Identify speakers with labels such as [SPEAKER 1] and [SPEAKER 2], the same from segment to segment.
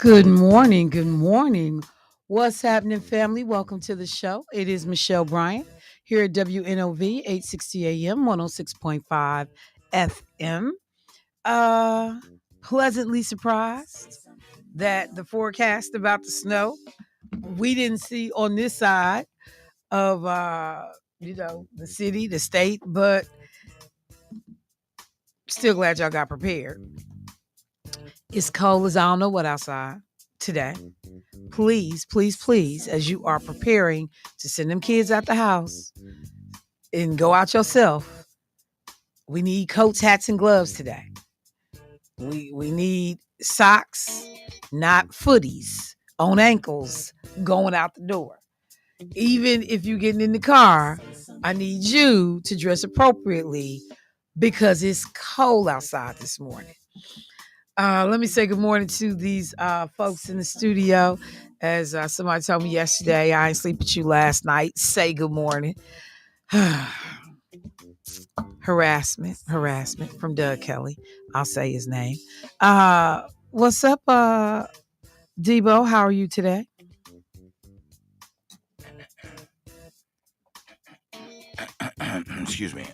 [SPEAKER 1] Good morning. Good morning. What's happening, family? Welcome to the show. It is Michelle Bryant here at WNOV 860 AM 106.5 FM. Uh Pleasantly surprised that the forecast about the snow we didn't see on this side of the city, the state, but still glad y'all got prepared. It's cold as I don't know what outside today. Please, please, please, as you are preparing to send them kids out the house and go out yourself, we need coats, hats, and gloves today. We need socks, not footies on ankles going out the door. Even if you're getting in the car, I need you to dress appropriately because it's cold outside this morning. Let me say good morning to these folks in the studio. As somebody told me yesterday, I ain't sleep with you last night. Say good morning. harassment from Doug Kelly. I'll say his name. What's up, Debo? How are you today?
[SPEAKER 2] Excuse me.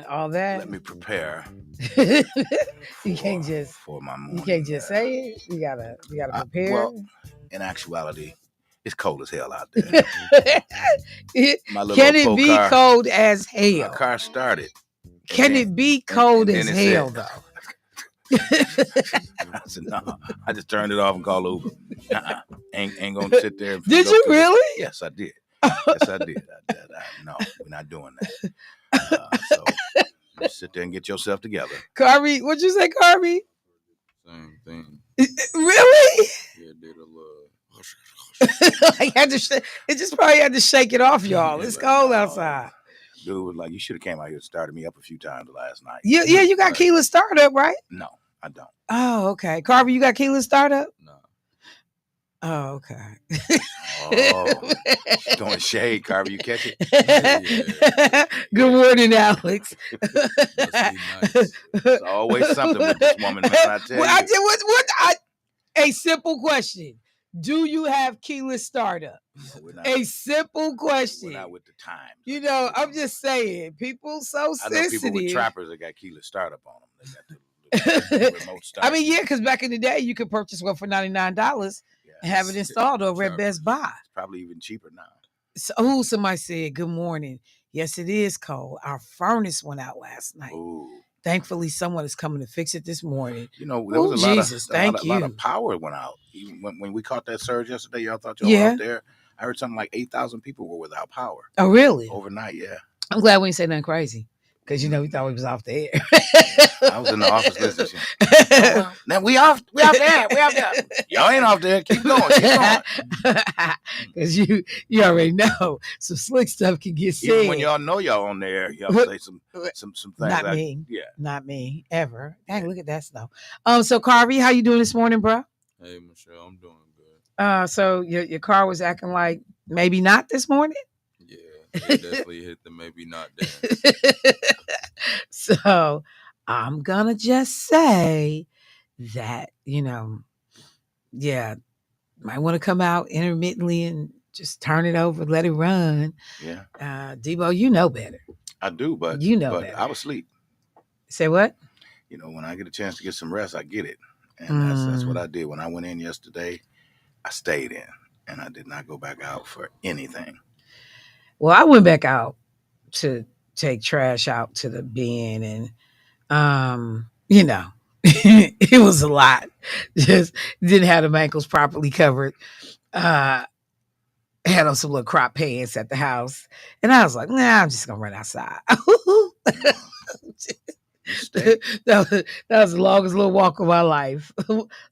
[SPEAKER 1] All that.
[SPEAKER 2] Let me prepare.
[SPEAKER 1] You can't just
[SPEAKER 2] for my morning.
[SPEAKER 1] You can't just say it. You gotta prepare.
[SPEAKER 2] Well, in actuality, it's cold as hell out there.
[SPEAKER 1] Can it be cold as hell?
[SPEAKER 2] My car started.
[SPEAKER 1] Can it be cold as hell though?
[SPEAKER 2] I said, no. I just turned it off and called Uber. Ain't gonna sit there.
[SPEAKER 1] Did you really?
[SPEAKER 2] Yes, I did. Yes, I did. No, we're not doing that. So sit there and get yourself together.
[SPEAKER 1] Carby, what'd you say, Carby?
[SPEAKER 3] Same thing.
[SPEAKER 1] Really?
[SPEAKER 3] Yeah, did a little.
[SPEAKER 1] It just probably had to shake it off, y'all. It's cold outside.
[SPEAKER 2] Dude was like, you should have came out here and started me up a few times last night.
[SPEAKER 1] Yeah, you got keyless startup, right?
[SPEAKER 2] No, I don't.
[SPEAKER 1] Oh, okay. Carby, you got keyless startup?
[SPEAKER 3] No.
[SPEAKER 1] Oh, okay.
[SPEAKER 2] Throwing shade, Carver. You catch it?
[SPEAKER 1] Yeah. Good morning, Alex.
[SPEAKER 3] Nice.
[SPEAKER 2] There's always something with this woman, man. I tell you.
[SPEAKER 1] A simple question. Do you have keyless startup? A simple question.
[SPEAKER 2] We're not with the times.
[SPEAKER 1] You know, I'm just saying, people so sensitive.
[SPEAKER 2] I know people with trappers that got keyless startup on them. They got the remote start.
[SPEAKER 1] I mean, yeah, because back in the day, you could purchase one for $99 and have it installed over at Best Buy.
[SPEAKER 2] It's probably even cheaper now.
[SPEAKER 1] So, somebody said, good morning. Yes, it is cold. Our furnace went out last night.
[SPEAKER 2] Ooh.
[SPEAKER 1] Thankfully, someone is coming to fix it this morning.
[SPEAKER 2] You know, there was a lot of power went out. Even when we caught that surge yesterday, y'all thought y'all were out there. I heard something like 8,000 people were without power.
[SPEAKER 1] Oh, really?
[SPEAKER 2] Overnight, yeah.
[SPEAKER 1] I'm glad we didn't say nothing crazy. Because, we thought we was off the air.
[SPEAKER 2] I was in the office listening. Now we off there. Y'all ain't off there. Keep going.
[SPEAKER 1] Because you already know some slick stuff can get said.
[SPEAKER 2] Even when y'all know y'all on there, y'all say some things.
[SPEAKER 1] Not me.
[SPEAKER 2] Yeah.
[SPEAKER 1] Not me. Ever. Dang, look at that snow. So Carvey, how you doing this morning, bro?
[SPEAKER 3] Hey, Michelle, I'm doing good.
[SPEAKER 1] So your car was acting like maybe not this morning?
[SPEAKER 3] Yeah, it definitely hit the maybe not dance.
[SPEAKER 1] So I'm gonna just say that, might want to come out intermittently and just turn it over, let it run.
[SPEAKER 2] Yeah.
[SPEAKER 1] Debo, you know better.
[SPEAKER 2] I do, but
[SPEAKER 1] better.
[SPEAKER 2] I was asleep.
[SPEAKER 1] Say what?
[SPEAKER 2] When I get a chance to get some rest, I get it. And that's what I did. When I went in yesterday, I stayed in and I did not go back out for anything.
[SPEAKER 1] Well, I went back out to take trash out to the bin and it was a lot. Just didn't have the ankles properly covered. Had on some little crop pants at the house. And I was like, nah, I'm just gonna run outside. that was the longest little walk of my life.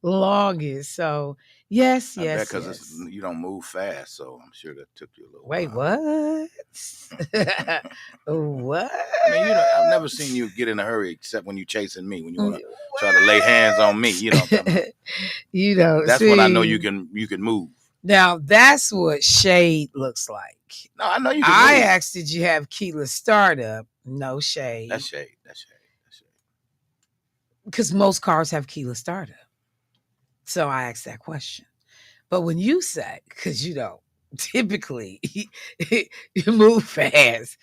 [SPEAKER 1] Longest. So yes.
[SPEAKER 2] Because you don't move fast, so I'm sure that took you a little
[SPEAKER 1] while. Wait, what? What?
[SPEAKER 2] I mean, I've never seen you get in a hurry except when you're chasing me, when you want to try to lay hands on me. That's when I know you can move.
[SPEAKER 1] Now that's what shade looks like.
[SPEAKER 2] No, I know you can
[SPEAKER 1] I
[SPEAKER 2] move.
[SPEAKER 1] asked, did you have keyless startup? No shade.
[SPEAKER 2] That's shade.
[SPEAKER 1] Because most cars have keyless startup. So I asked that question. But when you say, because typically you move fast,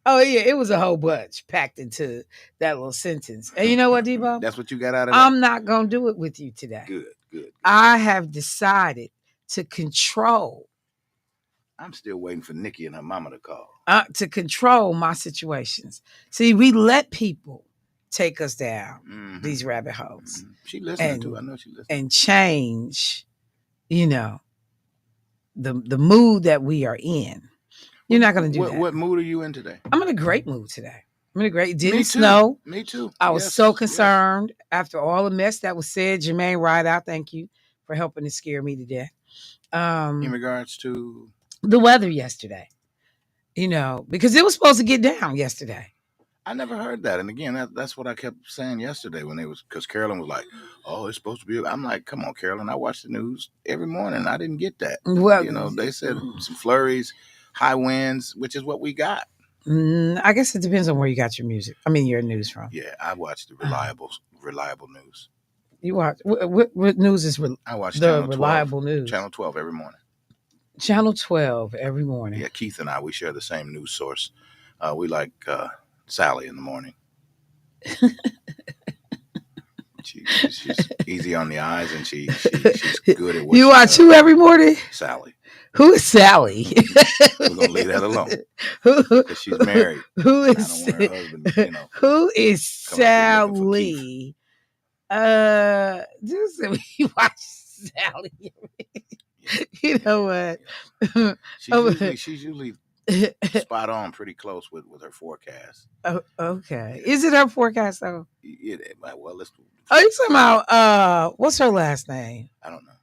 [SPEAKER 1] Oh yeah, it was a whole bunch packed into that little sentence. And you know what, Debo?
[SPEAKER 2] That's what you got out of that?
[SPEAKER 1] I'm not gonna do it with you today.
[SPEAKER 2] Good.
[SPEAKER 1] I have decided to control.
[SPEAKER 2] I'm still waiting for Nikki and her mama to call.
[SPEAKER 1] To control my situations. See, we let people take us down these rabbit holes.
[SPEAKER 2] She listening too. I know she listening.
[SPEAKER 1] And change, the mood that we are in. You're not going to do that.
[SPEAKER 2] What mood are you in today?
[SPEAKER 1] I'm in a great mood today. I'm in a great. It didn't snow.
[SPEAKER 2] Me too.
[SPEAKER 1] I was so concerned after all the mess that was said. Jermaine Rideout, thank you for helping to scare me to death.
[SPEAKER 2] In regards to
[SPEAKER 1] the weather yesterday, because it was supposed to get down yesterday.
[SPEAKER 2] I never heard that. And again, that's what I kept saying yesterday because Carolyn was like, oh, it's supposed to be. I'm like, come on, Carolyn. I watch the news every morning. I didn't get that. Well, they said some flurries, high winds, which is what we got.
[SPEAKER 1] I guess it depends on where you got your your news from.
[SPEAKER 2] Yeah, I watch the reliable news.
[SPEAKER 1] You watch what news is?
[SPEAKER 2] I watch
[SPEAKER 1] the reliable news.
[SPEAKER 2] Channel 12 every morning.
[SPEAKER 1] Channel 12 every morning.
[SPEAKER 2] Yeah, Keith and I, we share the same news source. We like Sally in the morning. She's easy on the eyes, and she's good at what
[SPEAKER 1] you watch. Who every morning?
[SPEAKER 2] Sally.
[SPEAKER 1] Who is Sally?
[SPEAKER 2] We're gonna leave that alone because she's married.
[SPEAKER 1] Who is?
[SPEAKER 2] I don't want her husband,
[SPEAKER 1] Who is Sally? Just we watch Sally. You know what?
[SPEAKER 2] She's usually spot on, pretty close with her forecast.
[SPEAKER 1] Oh, okay. Is it her forecast though?
[SPEAKER 2] Well, let's.
[SPEAKER 1] Are you talking about what's her last name?
[SPEAKER 2] I don't know.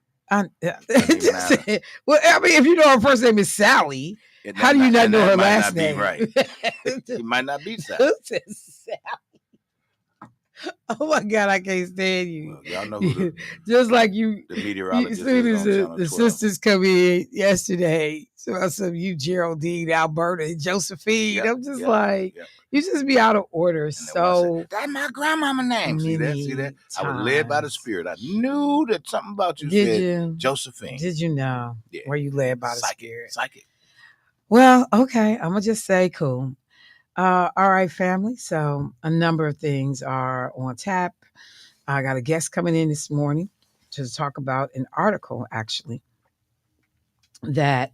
[SPEAKER 1] Well, I mean, if you know her first name is Sally, how do you not know her last name?
[SPEAKER 2] Right. It might not be Sally.
[SPEAKER 1] Sally. Oh my God, I can't stand you.
[SPEAKER 2] Well, y'all know who
[SPEAKER 1] just like you.
[SPEAKER 2] The meteorologist.
[SPEAKER 1] As soon as the sisters come in yesterday, so you Geraldine, Alberta, and Josephine. I'm just you just be out of order. So
[SPEAKER 2] that's my grandmama name. See that? I was led by the Spirit. I knew that something about you said Josephine.
[SPEAKER 1] Did you know? Yeah. Were you led by the Spirit?
[SPEAKER 2] Psychic.
[SPEAKER 1] Well, okay. I'm gonna just say cool. All right, family. So a number of things are on tap. I got a guest coming in this morning to talk about an article, actually, that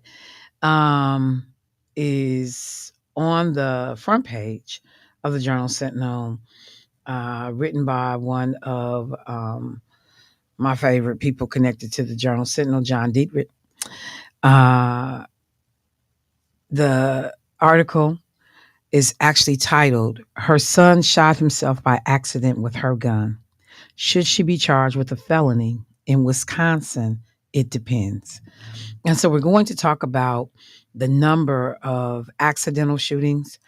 [SPEAKER 1] is on the front page of the Journal Sentinel, written by one of my favorite people connected to the Journal Sentinel, John Dietrich. The article is actually titled, "Her Son Shot Himself by Accident with Her Gun. Should she be charged with a felony in Wisconsin? It depends." And so we're going to talk about the number of accidental shootings,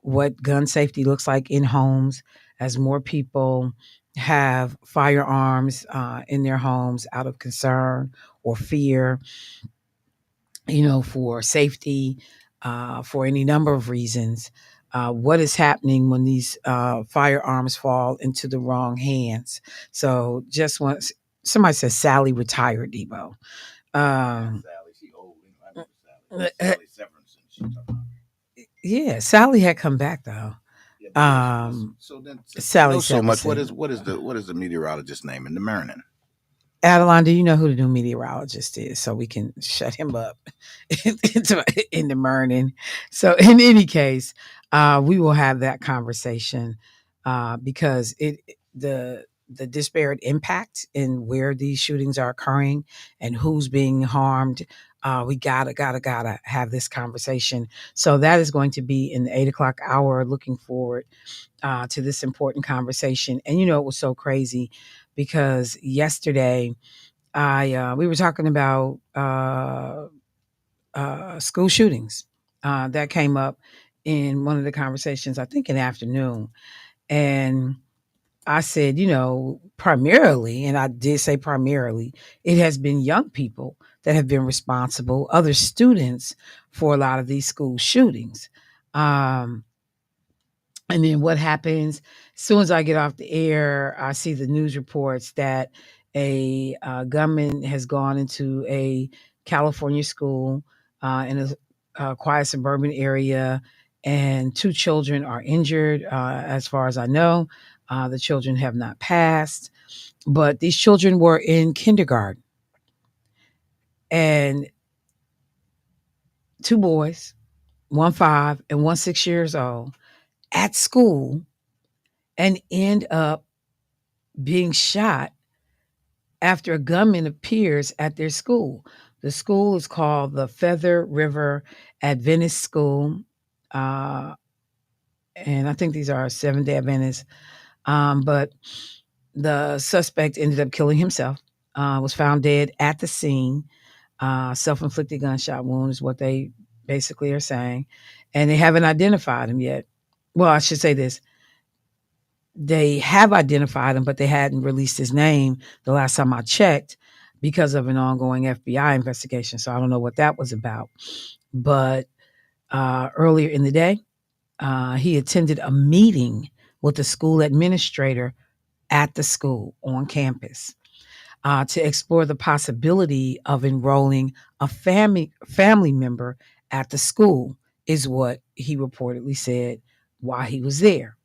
[SPEAKER 1] what gun safety looks like in homes as more people have firearms in their homes out of concern or fear, for safety, for any number of reasons. What is happening when these firearms fall into the wrong hands? So just once somebody says Sally retired, Debo.
[SPEAKER 2] Sally, she old. Sally Severinsen.
[SPEAKER 1] Yeah, Sally had come back though.
[SPEAKER 2] So then,
[SPEAKER 1] Sally.
[SPEAKER 2] So much. What is the meteorologist's name in the Maryland?
[SPEAKER 1] Adeline, do you know who the new meteorologist is? So we can shut him up in the morning. So in any case, we will have that conversation because the disparate impact in where these shootings are occurring and who's being harmed. We gotta have this conversation. So that is going to be in the 8:00 hour. Looking forward to this important conversation. And it was so crazy because yesterday we were talking about school shootings that came up in one of the conversations, I think in the afternoon. And I said, primarily, and I did say primarily, it has been young people that have been responsible, other students, for a lot of these school shootings. And then what happens as soon as I get off the air, I see the news reports that a gunman has gone into a California school in a quiet suburban area, and 2 children are injured. As far as I know, the children have not passed, but these children were in kindergarten, and 2 boys, 1 5 and 1 6 years old, at school, and end up being shot after a gunman appears at their school. The school is called the Feather River Adventist School. Uh, and I think these are Seventh-day Adventists. But the suspect ended up killing himself, was found dead at the scene. Self-inflicted gunshot wound is what they basically are saying. And they haven't identified him yet. Well, I should say this. They have identified him, but they hadn't released his name the last time I checked because of an ongoing FBI investigation. So I don't know what that was about. But earlier in the day, he attended a meeting with the school administrator at the school on campus to explore the possibility of enrolling a family member at the school, is what he reportedly said while he was there.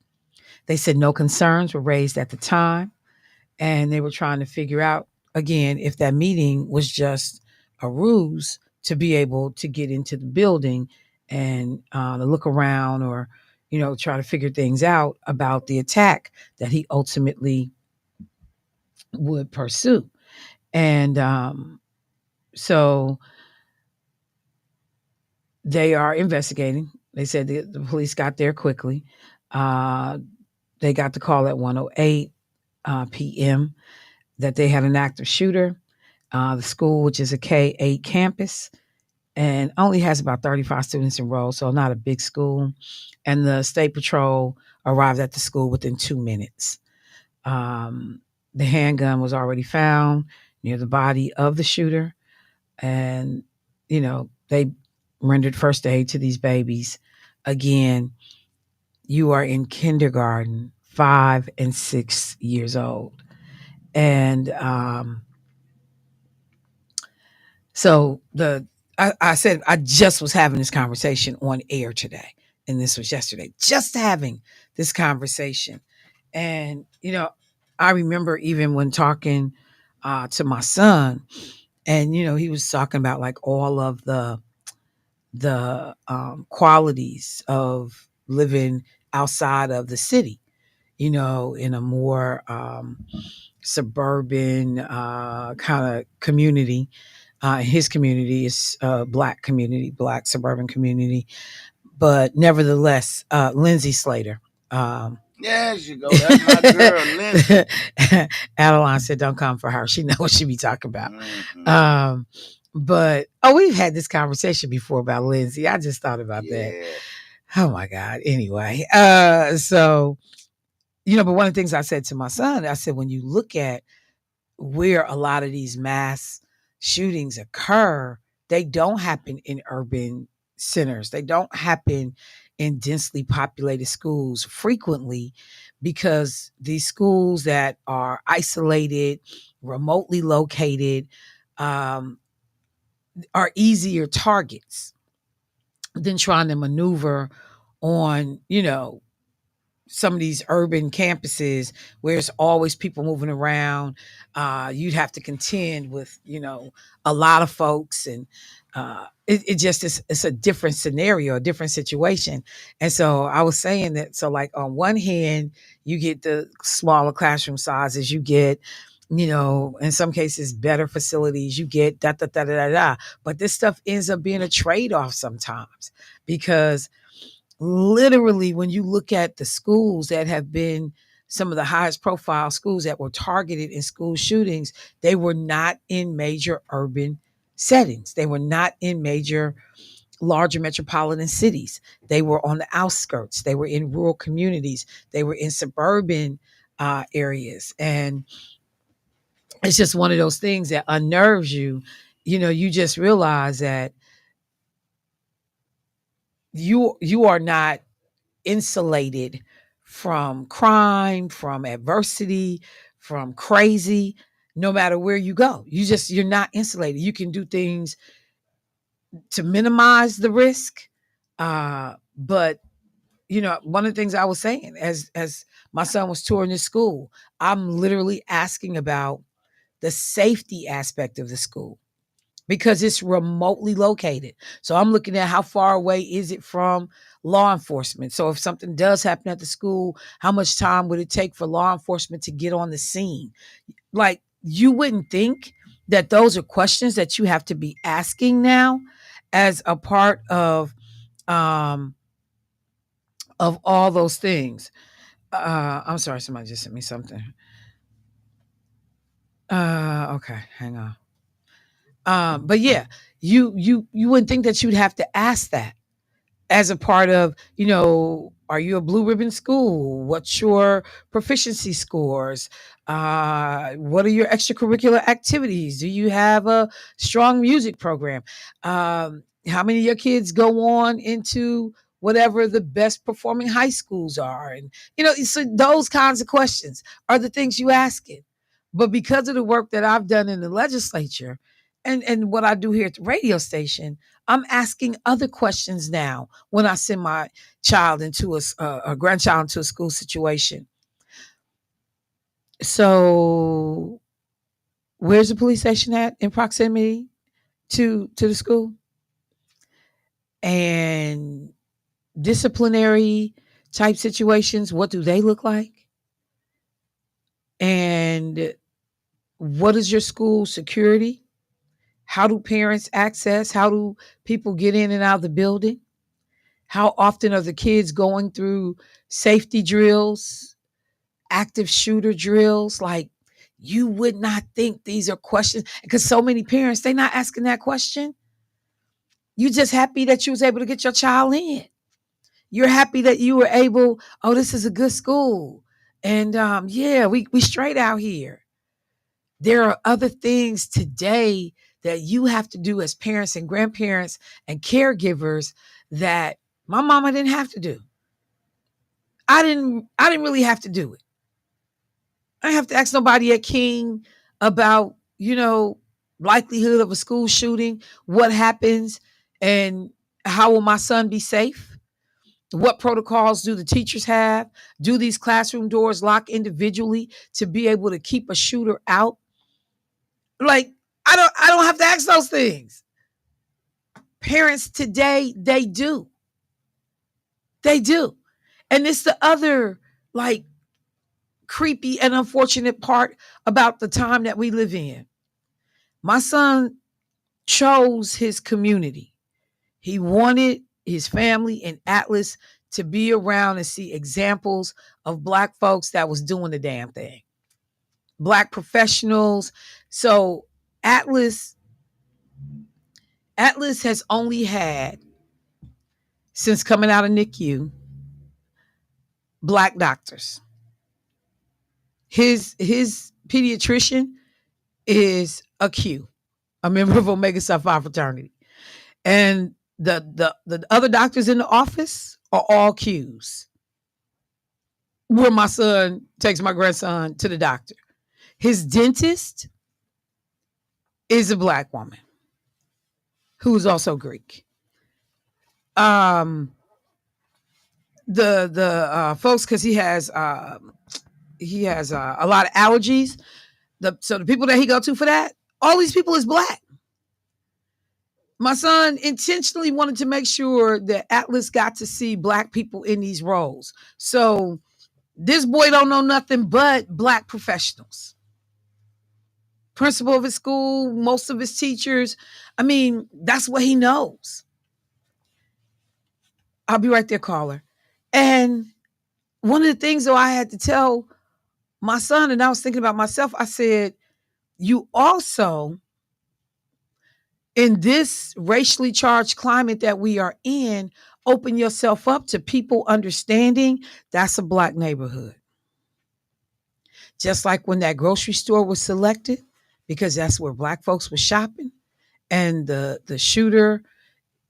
[SPEAKER 1] They said no concerns were raised at the time, and they were trying to figure out again if that meeting was just a ruse to be able to get into the building and to look around, or try to figure things out about the attack that he ultimately would pursue. And so they are investigating. They said the police got there quickly. They got the call at 1:08 p.m. that they had an active shooter. The school, which is a K-8 campus, and only has about 35 students enrolled, so not a big school. And the state patrol arrived at the school within 2 minutes. The handgun was already found near the body of the shooter, and they rendered first aid to these babies. Again, you are in kindergarten, 5 and 6 years old, and so I said I just was having this conversation on air today, and this was yesterday. Just having this conversation, and I remember even when talking to my son, and he was talking about like all of the qualities of living outside of the city, in a more suburban kind of community. His community is black community, black suburban community, but nevertheless, Lindsay Slater.
[SPEAKER 2] There you go. That's my girl, Lindsay.
[SPEAKER 1] Adeline said, "Don't come for her. She knows what she be talking about."
[SPEAKER 2] Mm-hmm.
[SPEAKER 1] But we've had this conversation before about Lindsay. I just thought about that. Oh my God. Anyway, so but one of the things I said to my son, I said, when you look at where a lot of these mass shootings occur, they don't happen in urban centers. They don't happen in densely populated schools frequently, because these schools that are isolated, remotely located, are easier targets than trying to maneuver on, some of these urban campuses where it's always people moving around. You'd have to contend with, a lot of folks, and it just is, it's a different scenario, a different situation. And so I was saying that, so like on one hand, you get the smaller classroom sizes, you get, in some cases, better facilities, you get da da da da da. But this stuff ends up being a trade-off sometimes, because literally when you look at the schools that have been some of the highest profile schools that were targeted in school shootings, they were not in major urban settings. They were not in major larger metropolitan cities. They were on the outskirts. They were in rural communities. They were in suburban areas. And it's just one of those things that unnerves you. You just realize that you are not insulated from crime, from adversity, from crazy. No matter where you go, you're not insulated. You can do things to minimize the risk, but one of the things I was saying as my son was touring this school, I'm literally asking about the safety aspect of the school because it's remotely located. So I'm looking at how far away is it from law enforcement. So if something does happen at the school, how much time would it take for law enforcement to get on the scene? Like, you wouldn't think that those are questions that you have to be asking now as a part um of all those things. I'm sorry, somebody just sent me something. Okay, hang on. But yeah, you wouldn't think that you'd have to ask that as a part of, are you a blue ribbon school? What's your proficiency scores? What are your extracurricular activities? Do you have a strong music program? How many of your kids go on into whatever the best performing high schools are? And, so those kinds of questions are the things you ask it. But because of the work that I've done in the legislature and what I do here at the radio station, I'm asking other questions now when I send my child into a grandchild into a school situation. So, where's the police station at in proximity to the school? And disciplinary type situations, what do they look like? And what is your school security? How do parents access? How do people get in and out of the building? How often are the kids going through safety drills, active shooter drills? Like, you would not think these are questions because so many parents, they're not asking that question. You just happy that you was able to get your child in. You're happy that you were able, oh, this is a good school. And yeah, we straight out here. There are other things today that you have to do as parents and grandparents and caregivers that my mama didn't have to do. I didn't really have to do it. I didn't have to ask nobody at King about, likelihood of a school shooting, what happens, and how will my son be safe? What protocols do the teachers have? Do these classroom doors lock individually to be able to keep a shooter out? Like, I don't have to ask those things. Parents today, they do. They do. And it's the other, like, creepy and unfortunate part about the time that we live in. My son chose his community. He wanted his family in Atlas to be around and see examples of Black folks that was doing the damn thing. Black professionals. So Atlas has only had, since coming out of NICU, Black doctors. His pediatrician is a Q, a member of Omega Psi Phi fraternity. And the other doctors in the office are all Qs. Where my son takes my grandson to the doctor. His dentist is a Black woman who is also Greek. The folks, because he has a lot of allergies. So the people that he go to for that, all these people is Black. My son intentionally wanted to make sure that Atlas got to see Black people in these roles. So this boy don't know nothing but Black professionals. Principal of his school, most of his teachers. I mean, that's what he knows. I'll be right there, caller. And one of the things though I had to tell my son, and I was thinking about myself, I said, you also, in this racially charged climate that we are in, open yourself up to people understanding that's a Black neighborhood. Just like when that grocery store was selected, because that's where Black folks were shopping, and the shooter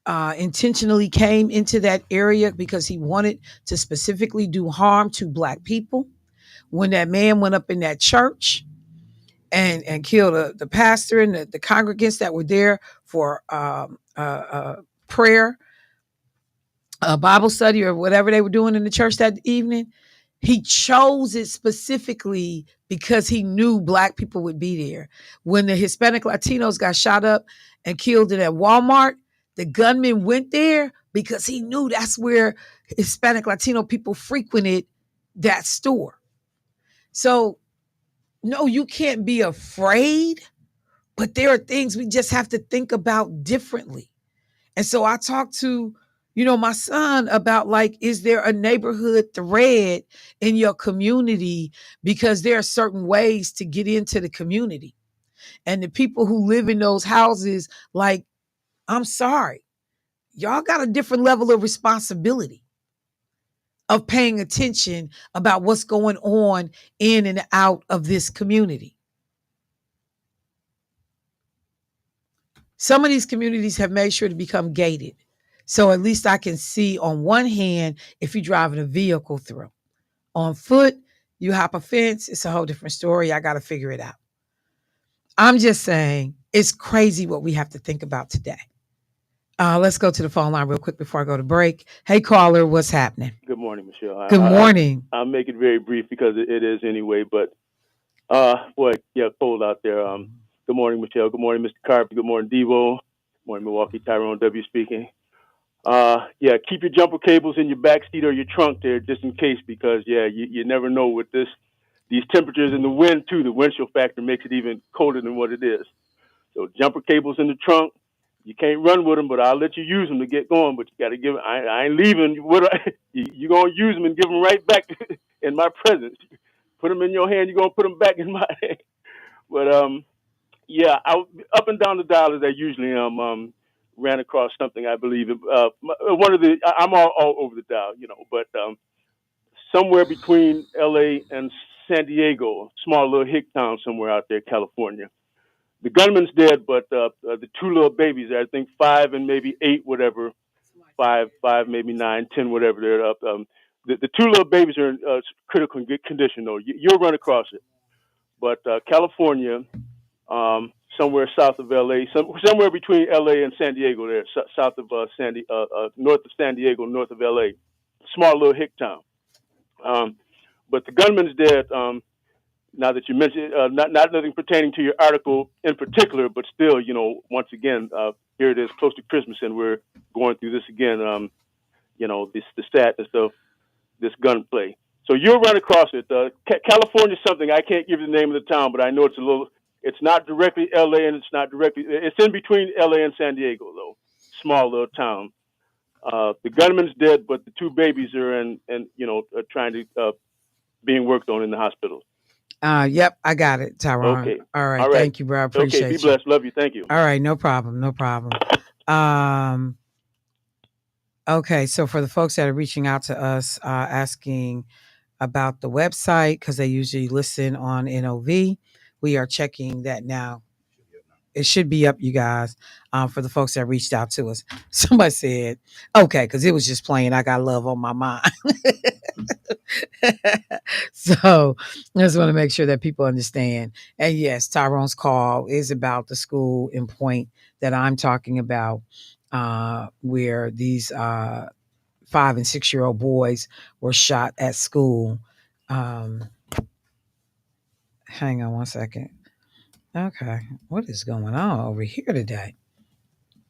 [SPEAKER 1] intentionally came into that area because he wanted to specifically do harm to Black people. When that man went up in that church and killed the pastor and the congregants that were there for prayer, a Bible study, or whatever they were doing in the church that evening, he chose it specifically because he knew Black people would be there. When the Hispanic Latinos got shot up and killed at Walmart, the gunman went there because he knew that's where Hispanic Latino people frequented that store. So, no, you can't be afraid, but there are things we just have to think about differently. And so I talked to, my son about, like, is there a neighborhood thread in your community? Because there are certain ways to get into the community. And the people who live in those houses, like, I'm sorry, y'all got a different level of responsibility of paying attention about what's going on in and out of this community. Some of these communities have made sure to become gated. So at least I can see on one hand, if you're driving a vehicle through. On foot, you hop a fence, it's a whole different story. I got to figure it out. I'm just saying, it's crazy what we have to think about today. Let's go to the phone line real quick before I go to break. Hey, caller, what's happening?
[SPEAKER 4] Good morning, Michelle.
[SPEAKER 1] Good morning.
[SPEAKER 4] I'll make it very brief because it is anyway. But cold out there. Good morning, Michelle. Good morning, Mr. Carpenter. Good morning, Devo. Good morning, Milwaukee. Tyrone W. speaking. Keep your jumper cables in your back seat or your trunk there just in case, because you never know with these temperatures and the wind too. The wind chill factor makes it even colder than what it is. So jumper cables in the trunk. You can't run with them, but I'll let you use them to get going. But you got to give. I ain't leaving. You gonna use them and give them right back in my presence. Put them in your hand. You gonna put them back in my hand. But up and down the dial as I usually am. Ran across something I believe. I'm all over the dial, but somewhere between L.A. and San Diego, small little hick town somewhere out there, California. The gunman's dead, but the two little babies, I think 5 and maybe 8, whatever, 5, maybe 9, 10, whatever. They're up. The two little babies are in critical condition, though. You'll run across it. But California, somewhere south of L.A., somewhere between L.A. and San Diego, there, south of north of San Diego, north of L.A., small little hick town. But the gunman's dead. Now that you mentioned, not nothing pertaining to your article in particular, but still, once again, here it is close to Christmas and we're going through this again, the sadness of this gunplay. So you'll run across it. California something, I can't give you the name of the town, but I know it's not directly LA and it's in between LA and San Diego though. Small little town. The gunman's dead, but the two babies are trying to, being worked on in the hospital.
[SPEAKER 1] Yep, I got it, Tyrone.
[SPEAKER 4] Okay.
[SPEAKER 1] All right. Thank you, bro. I appreciate you.
[SPEAKER 4] Okay, be blessed. Love you. Thank you.
[SPEAKER 1] All right, no problem. Okay, so for the folks that are reaching out to us, asking about the website, because they usually listen on NOV, we are checking that now. It should be up, you guys, for the folks that reached out to us. Somebody said, okay, because it was just playing I Got Love on My Mind. So I just want to make sure that people understand. And yes, Tyrone's call is about the school in Point that I'm talking about, where these 5 and 6-year-old boys were shot at school. Hang on one second. Okay, what is going on over here today?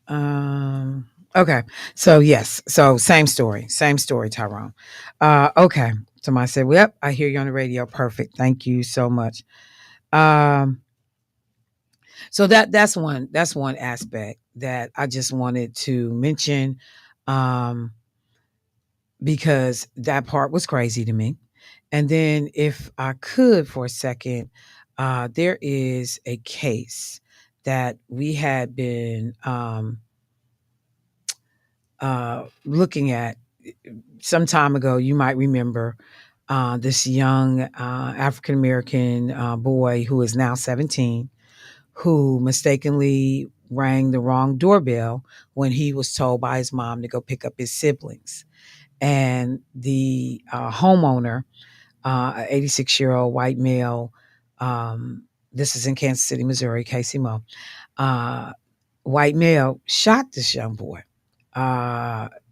[SPEAKER 1] Okay, so yes, so same story, Tyrone. Okay, somebody said, well, yep, I hear you on the radio. Perfect, thank you so much. So that's one aspect that I just wanted to mention, because that part was crazy to me. And then if I could for a second, there is a case that we had been looking at some time ago. You might remember this young African-American boy who is now 17, who mistakenly rang the wrong doorbell when he was told by his mom to go pick up his siblings. And the homeowner, an 86-year-old white male, this is in Kansas City, Missouri, Casey Mo, white male shot this young boy.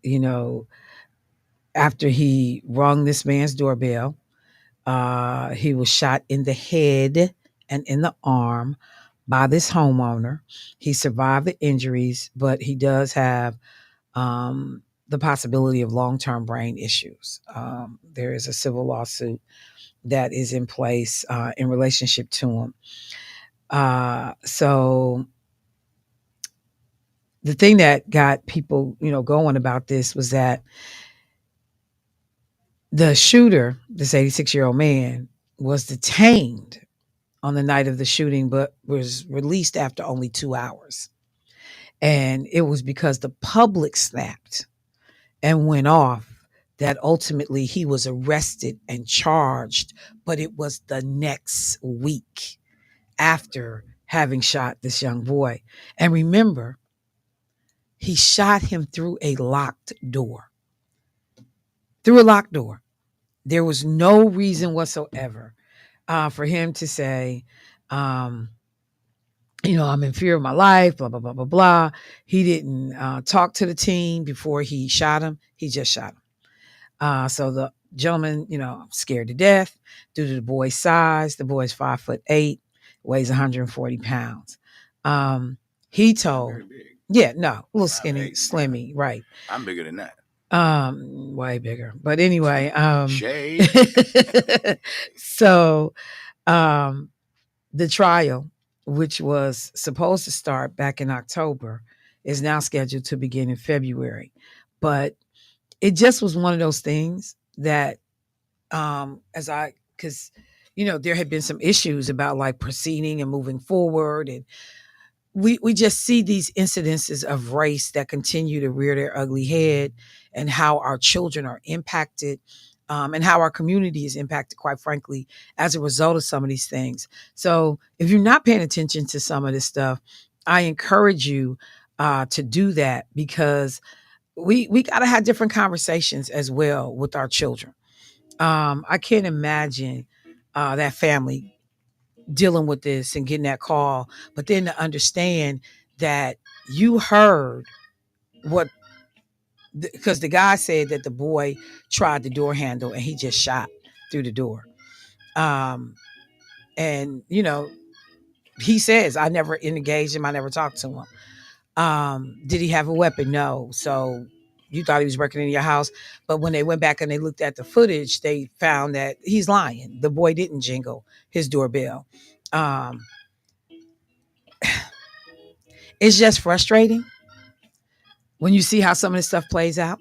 [SPEAKER 1] You know, after he rung this man's doorbell, he was shot in the head and in the arm by this homeowner. He survived the injuries, but he does have the possibility of long-term brain issues. There is a civil lawsuit that is in place in relationship to him. So the thing that got people, going about this was that the shooter, this 86-year-old man, was detained on the night of the shooting, but was released after only 2 hours. And it was because the public snapped and went off that ultimately he was arrested and charged, but it was the next week after having shot this young boy. And remember, he shot him through a locked door. Through a locked door. There was no reason whatsoever for him to say, I'm in fear of my life, blah, blah, blah, blah, blah. He didn't talk to the team before he shot him. He just shot him. So the gentleman, scared to death due to the boy's size. The boy's 5'8", weighs 140 pounds. He told, a little skinny, slimmy, right.
[SPEAKER 2] I'm bigger than that.
[SPEAKER 1] Way bigger. But anyway,
[SPEAKER 2] shade.
[SPEAKER 1] So the trial, which was supposed to start back in October, is now scheduled to begin in February. But it just was one of those things that because there had been some issues about like proceeding and moving forward, and we just see these incidences of race that continue to rear their ugly head, and how our children are impacted, and how our community is impacted, quite frankly, as a result of some of these things. So if you're not paying attention to some of this stuff, I encourage you to do that, because we got to have different conversations as well with our children. I can't imagine that family dealing with this and getting that call, but then to understand that you heard what, because the guy said that the boy tried the door handle and he just shot through the door. And he says, I never engaged him, I never talked to him. Did he have a weapon? No. So you thought he was working in your house, but when they went back and they looked at the footage, they found that he's lying. The boy didn't jingle his doorbell. It's just frustrating when you see how some of this stuff plays out.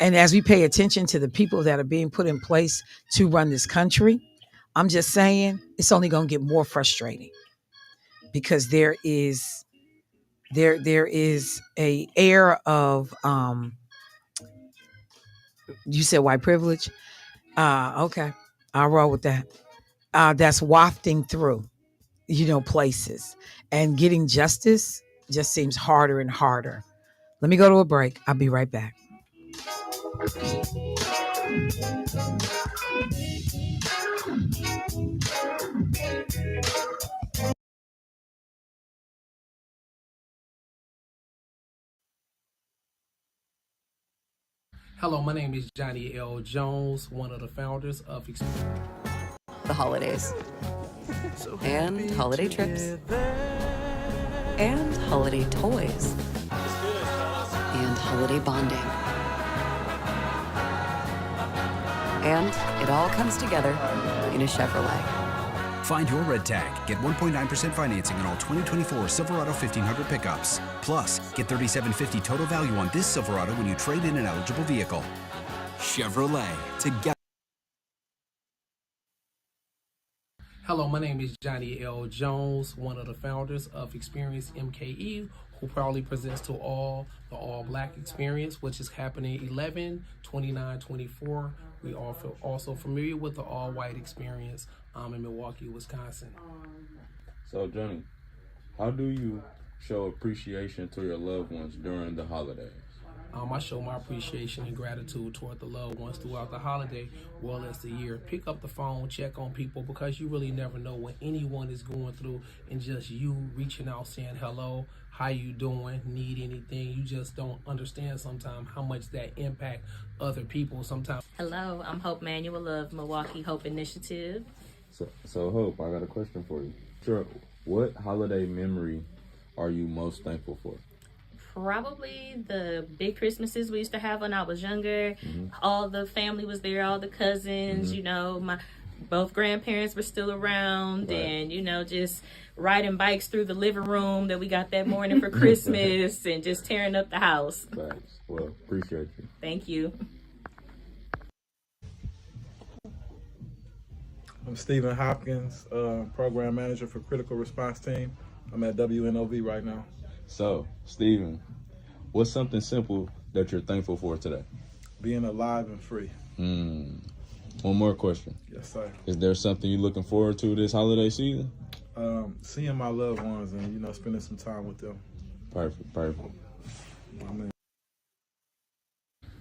[SPEAKER 1] And as we pay attention to the people that are being put in place to run this country, I'm just saying it's only going to get more frustrating, because there is a air of you said white privilege. Okay, I'll roll with that. That's wafting through, places, and getting justice just seems harder and harder. Let me go to a break. I'll be right back.
[SPEAKER 5] Hello, my name is Johnny L. Jones, one of the founders of
[SPEAKER 6] the holidays, and holiday trips, and holiday toys, and holiday bonding. And it all comes together in a Chevrolet.
[SPEAKER 7] Find your red tag. Get 1.9% financing on all 2024 Silverado 1500 pickups. Plus, get $3,750 total value on this Silverado when you trade in an eligible vehicle. Chevrolet. Together.
[SPEAKER 5] Hello, my name is Johnny L. Jones, one of the founders of Experience MKE, who proudly presents to all the all-black experience, which is happening 11/29/24. We are also familiar with the all-white experience in Milwaukee, Wisconsin.
[SPEAKER 3] So, Johnny, how do you show appreciation to your loved ones during the holidays?
[SPEAKER 5] I show my appreciation and gratitude toward the loved ones throughout the holiday, well as the year. Pick up the phone, check on people, because you really never know what anyone is going through, and just you reaching out saying hello, how you doing, need anything. You just don't understand sometimes how much that impact other people sometimes.
[SPEAKER 8] Hello, I'm Hope Manuel of Milwaukee Hope Initiative.
[SPEAKER 3] So Hope, I got a question for you. Sure, what holiday memory are you most thankful for?
[SPEAKER 8] Probably the big Christmases we used to have when I was younger. All the family was there, all the cousins, you know, my both grandparents were still around, and, you know, just riding bikes through the living room that we got that morning for Christmas and just tearing up the house.
[SPEAKER 3] Thanks. Well, appreciate you.
[SPEAKER 8] Thank you.
[SPEAKER 9] I'm Stephen Hopkins, Program Manager for Critical Response Team. I'm at WNOV right now.
[SPEAKER 3] So, Stephen, what's something simple that you're thankful for today?
[SPEAKER 9] Being alive and free.
[SPEAKER 3] One more question.
[SPEAKER 9] Yes, sir.
[SPEAKER 3] Is there something you're looking forward to this holiday season?
[SPEAKER 9] Seeing my loved ones and, you know, spending some time with them.
[SPEAKER 3] Perfect.
[SPEAKER 9] Amen.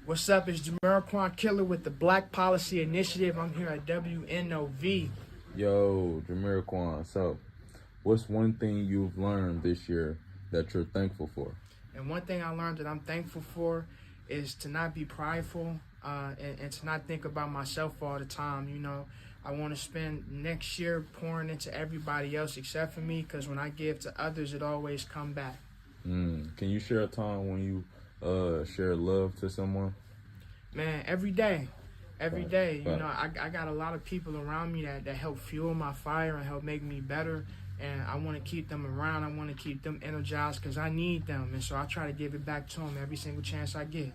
[SPEAKER 10] What's up? It's Jamiroquai Killer with the Black Policy Initiative. I'm here at WNOV.
[SPEAKER 3] Yo, Jamiroquai. So, what's one thing you've learned this year that you're thankful for?
[SPEAKER 10] And one thing I learned that I'm thankful for is to not be prideful and to not think about myself all the time. You know, I want to spend next year pouring into everybody else except for me, because when I give to others, it always comes back.
[SPEAKER 3] Can you share a time when you share love to someone?
[SPEAKER 10] Man, every day. You know, I got a lot of people around me that help fuel my fire and help make me better. And I want to keep them around. I want to keep them energized because I need them. And so I try to give it back to them every single chance I get.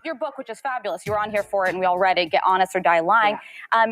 [SPEAKER 11] Your book, which is fabulous, you were on here for it and we all read it, Get Honest or Die Lying,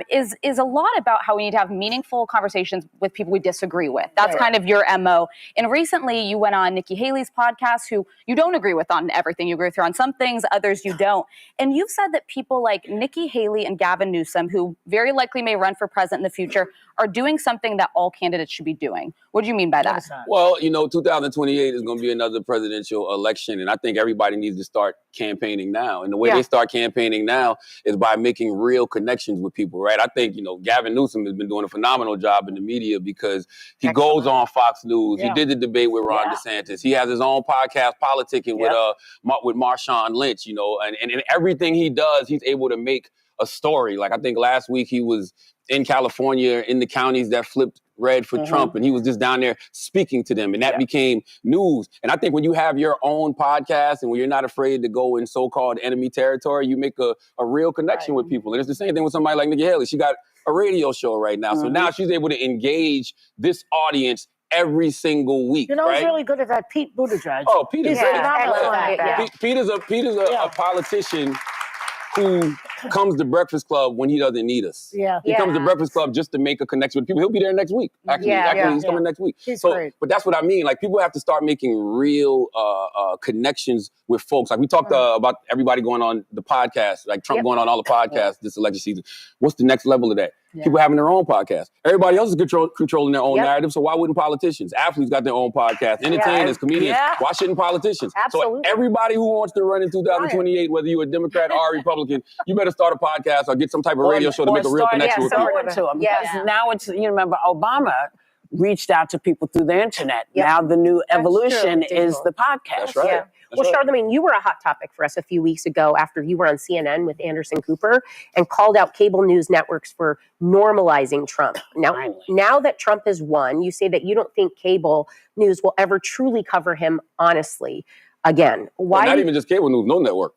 [SPEAKER 11] is a lot about how we need to have meaningful conversations with people we disagree with. That's kind of your MO. And recently you went on Nikki Haley's podcast, who you don't agree with on everything. You agree with her on some things, others you don't. And you've said that people like Nikki Haley and Gavin Newsom, who very likely may run for president in the future, are doing something that all candidates should be doing. What do you mean by that?
[SPEAKER 12] Well, you know, 2028 is going to be another presidential election, and I think everybody needs to start campaigning now. And the way they start campaigning now is by making real connections with people, right? I think, you know, Gavin Newsom has been doing a phenomenal job in the media because he goes on Fox News. He did the debate with Ron DeSantis. He has his own podcast, Politicking, with Marshawn Lynch, you know, and everything he does, he's able to make a story. Like, I think last week he was in California in the counties that flipped red for Trump, and he was just down there speaking to them, and that became news. And I think when you have your own podcast and when you're not afraid to go in so-called enemy territory, you make a real connection with people. And it's the same thing with somebody like Nikki Haley. She got a radio show right now. So now she's able to engage this audience every single week.
[SPEAKER 13] You know who's really good at that? Pete Buttigieg.
[SPEAKER 12] Pete is
[SPEAKER 13] Pete is a
[SPEAKER 12] Pete is a politician who comes to Breakfast Club when he doesn't need us.
[SPEAKER 13] Yeah.
[SPEAKER 12] He comes to Breakfast Club just to make a connection with people. He'll be there next week. Actually, he's coming next week. But that's what I mean. Like, people have to start making real connections with folks. Like, we talked about everybody going on the podcast, like Trump going on all the podcasts this election season. What's the next level of that? People having their own podcast. Everybody else is controlling their own narrative, so why wouldn't politicians? Athletes got their own podcast. Entertainers, comedians. Why shouldn't politicians?
[SPEAKER 13] Absolutely.
[SPEAKER 12] So everybody who wants to run in 2028, whether you're a Democrat or a Republican, you better start a podcast or get some type of radio show to make a real connection with people.
[SPEAKER 14] To them. Because now it's, you remember, Obama reached out to people through the internet. Now the new evolution is the podcast.
[SPEAKER 12] That's right.
[SPEAKER 15] Yeah. Well, Charlamagne, you were a hot topic for us a few weeks ago after you were on CNN with Anderson Cooper and called out cable news networks for normalizing Trump. Now that Trump has won, you say that you don't think cable news will ever truly cover him honestly again. Why?
[SPEAKER 12] Not even just cable news, no network.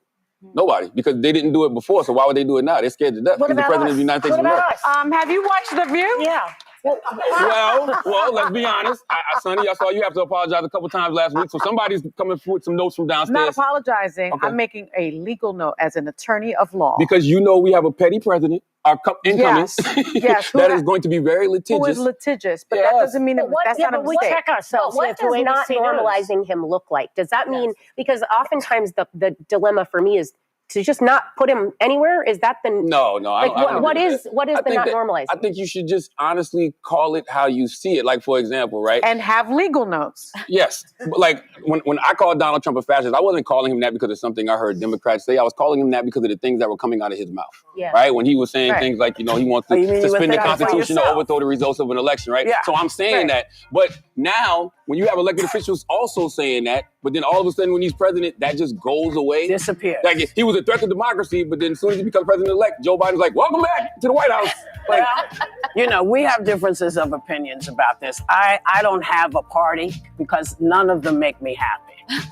[SPEAKER 12] Nobody, because they didn't do it before, so why would they do it now? They're scared to death. He's the president of the United States of America.
[SPEAKER 16] Have you watched The View?
[SPEAKER 15] Yeah.
[SPEAKER 12] Well, let's be honest. Sonny, I saw you have to apologize a couple times last week, so somebody's coming with some notes from downstairs.
[SPEAKER 16] I'm not apologizing.
[SPEAKER 12] Okay.
[SPEAKER 16] I'm making a legal note as an attorney of law.
[SPEAKER 12] Because you know we have a petty president, our incoming,
[SPEAKER 16] yes,
[SPEAKER 12] that is going to be very litigious.
[SPEAKER 16] Who is litigious, but that doesn't mean that's not a mistake.
[SPEAKER 15] Check ourselves. What does not normalizing him look like? Does that mean, because oftentimes the dilemma for me is to just not put him anywhere? Is that the
[SPEAKER 12] no?
[SPEAKER 15] Like, what is the not normalizing?
[SPEAKER 12] I think you should just honestly call it how you see it. Like, for example, right?
[SPEAKER 16] And have legal notes.
[SPEAKER 12] Yes. Like, when I called Donald Trump a fascist, I wasn't calling him that because of something I heard Democrats say. I was calling him that because of the things that were coming out of his mouth.
[SPEAKER 15] Yeah.
[SPEAKER 12] Right? When he was saying things like, he wants to suspend the Constitution or overthrow the results of an election, right?
[SPEAKER 14] Yeah.
[SPEAKER 12] So I'm saying that. But now, when you have elected officials also saying that, but then all of a sudden when he's president, that just goes away.
[SPEAKER 14] Disappears.
[SPEAKER 12] Like, he was a threat to democracy, but then as soon as he becomes president-elect, Joe Biden's like, welcome back to the White House.
[SPEAKER 14] Well, we have differences of opinions about this. I don't have a party because none of them make me happy.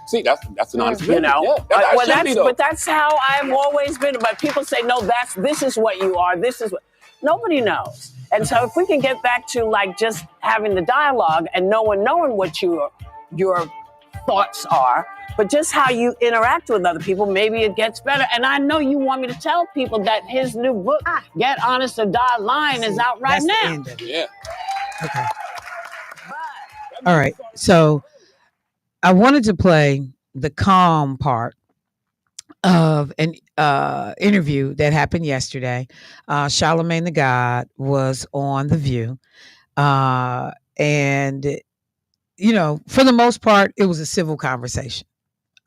[SPEAKER 12] See, that's an honest
[SPEAKER 14] You know,
[SPEAKER 12] Yeah,
[SPEAKER 14] but that's how I've always been. But people say, no, this is what you are. This is what nobody knows. And so if we can get back to like just having the dialogue and no one knowing what your thoughts are, but just how you interact with other people, maybe it gets better. And I know you want me to tell people that his new book, Get Honest or Die Lying, is out right
[SPEAKER 1] That's
[SPEAKER 14] now.
[SPEAKER 1] the end of it.
[SPEAKER 12] Yeah.
[SPEAKER 1] Okay. All right. So I wanted to play the calm part of an interview that happened yesterday. Charlamagne the God was on The View. And, for the most part, it was a civil conversation.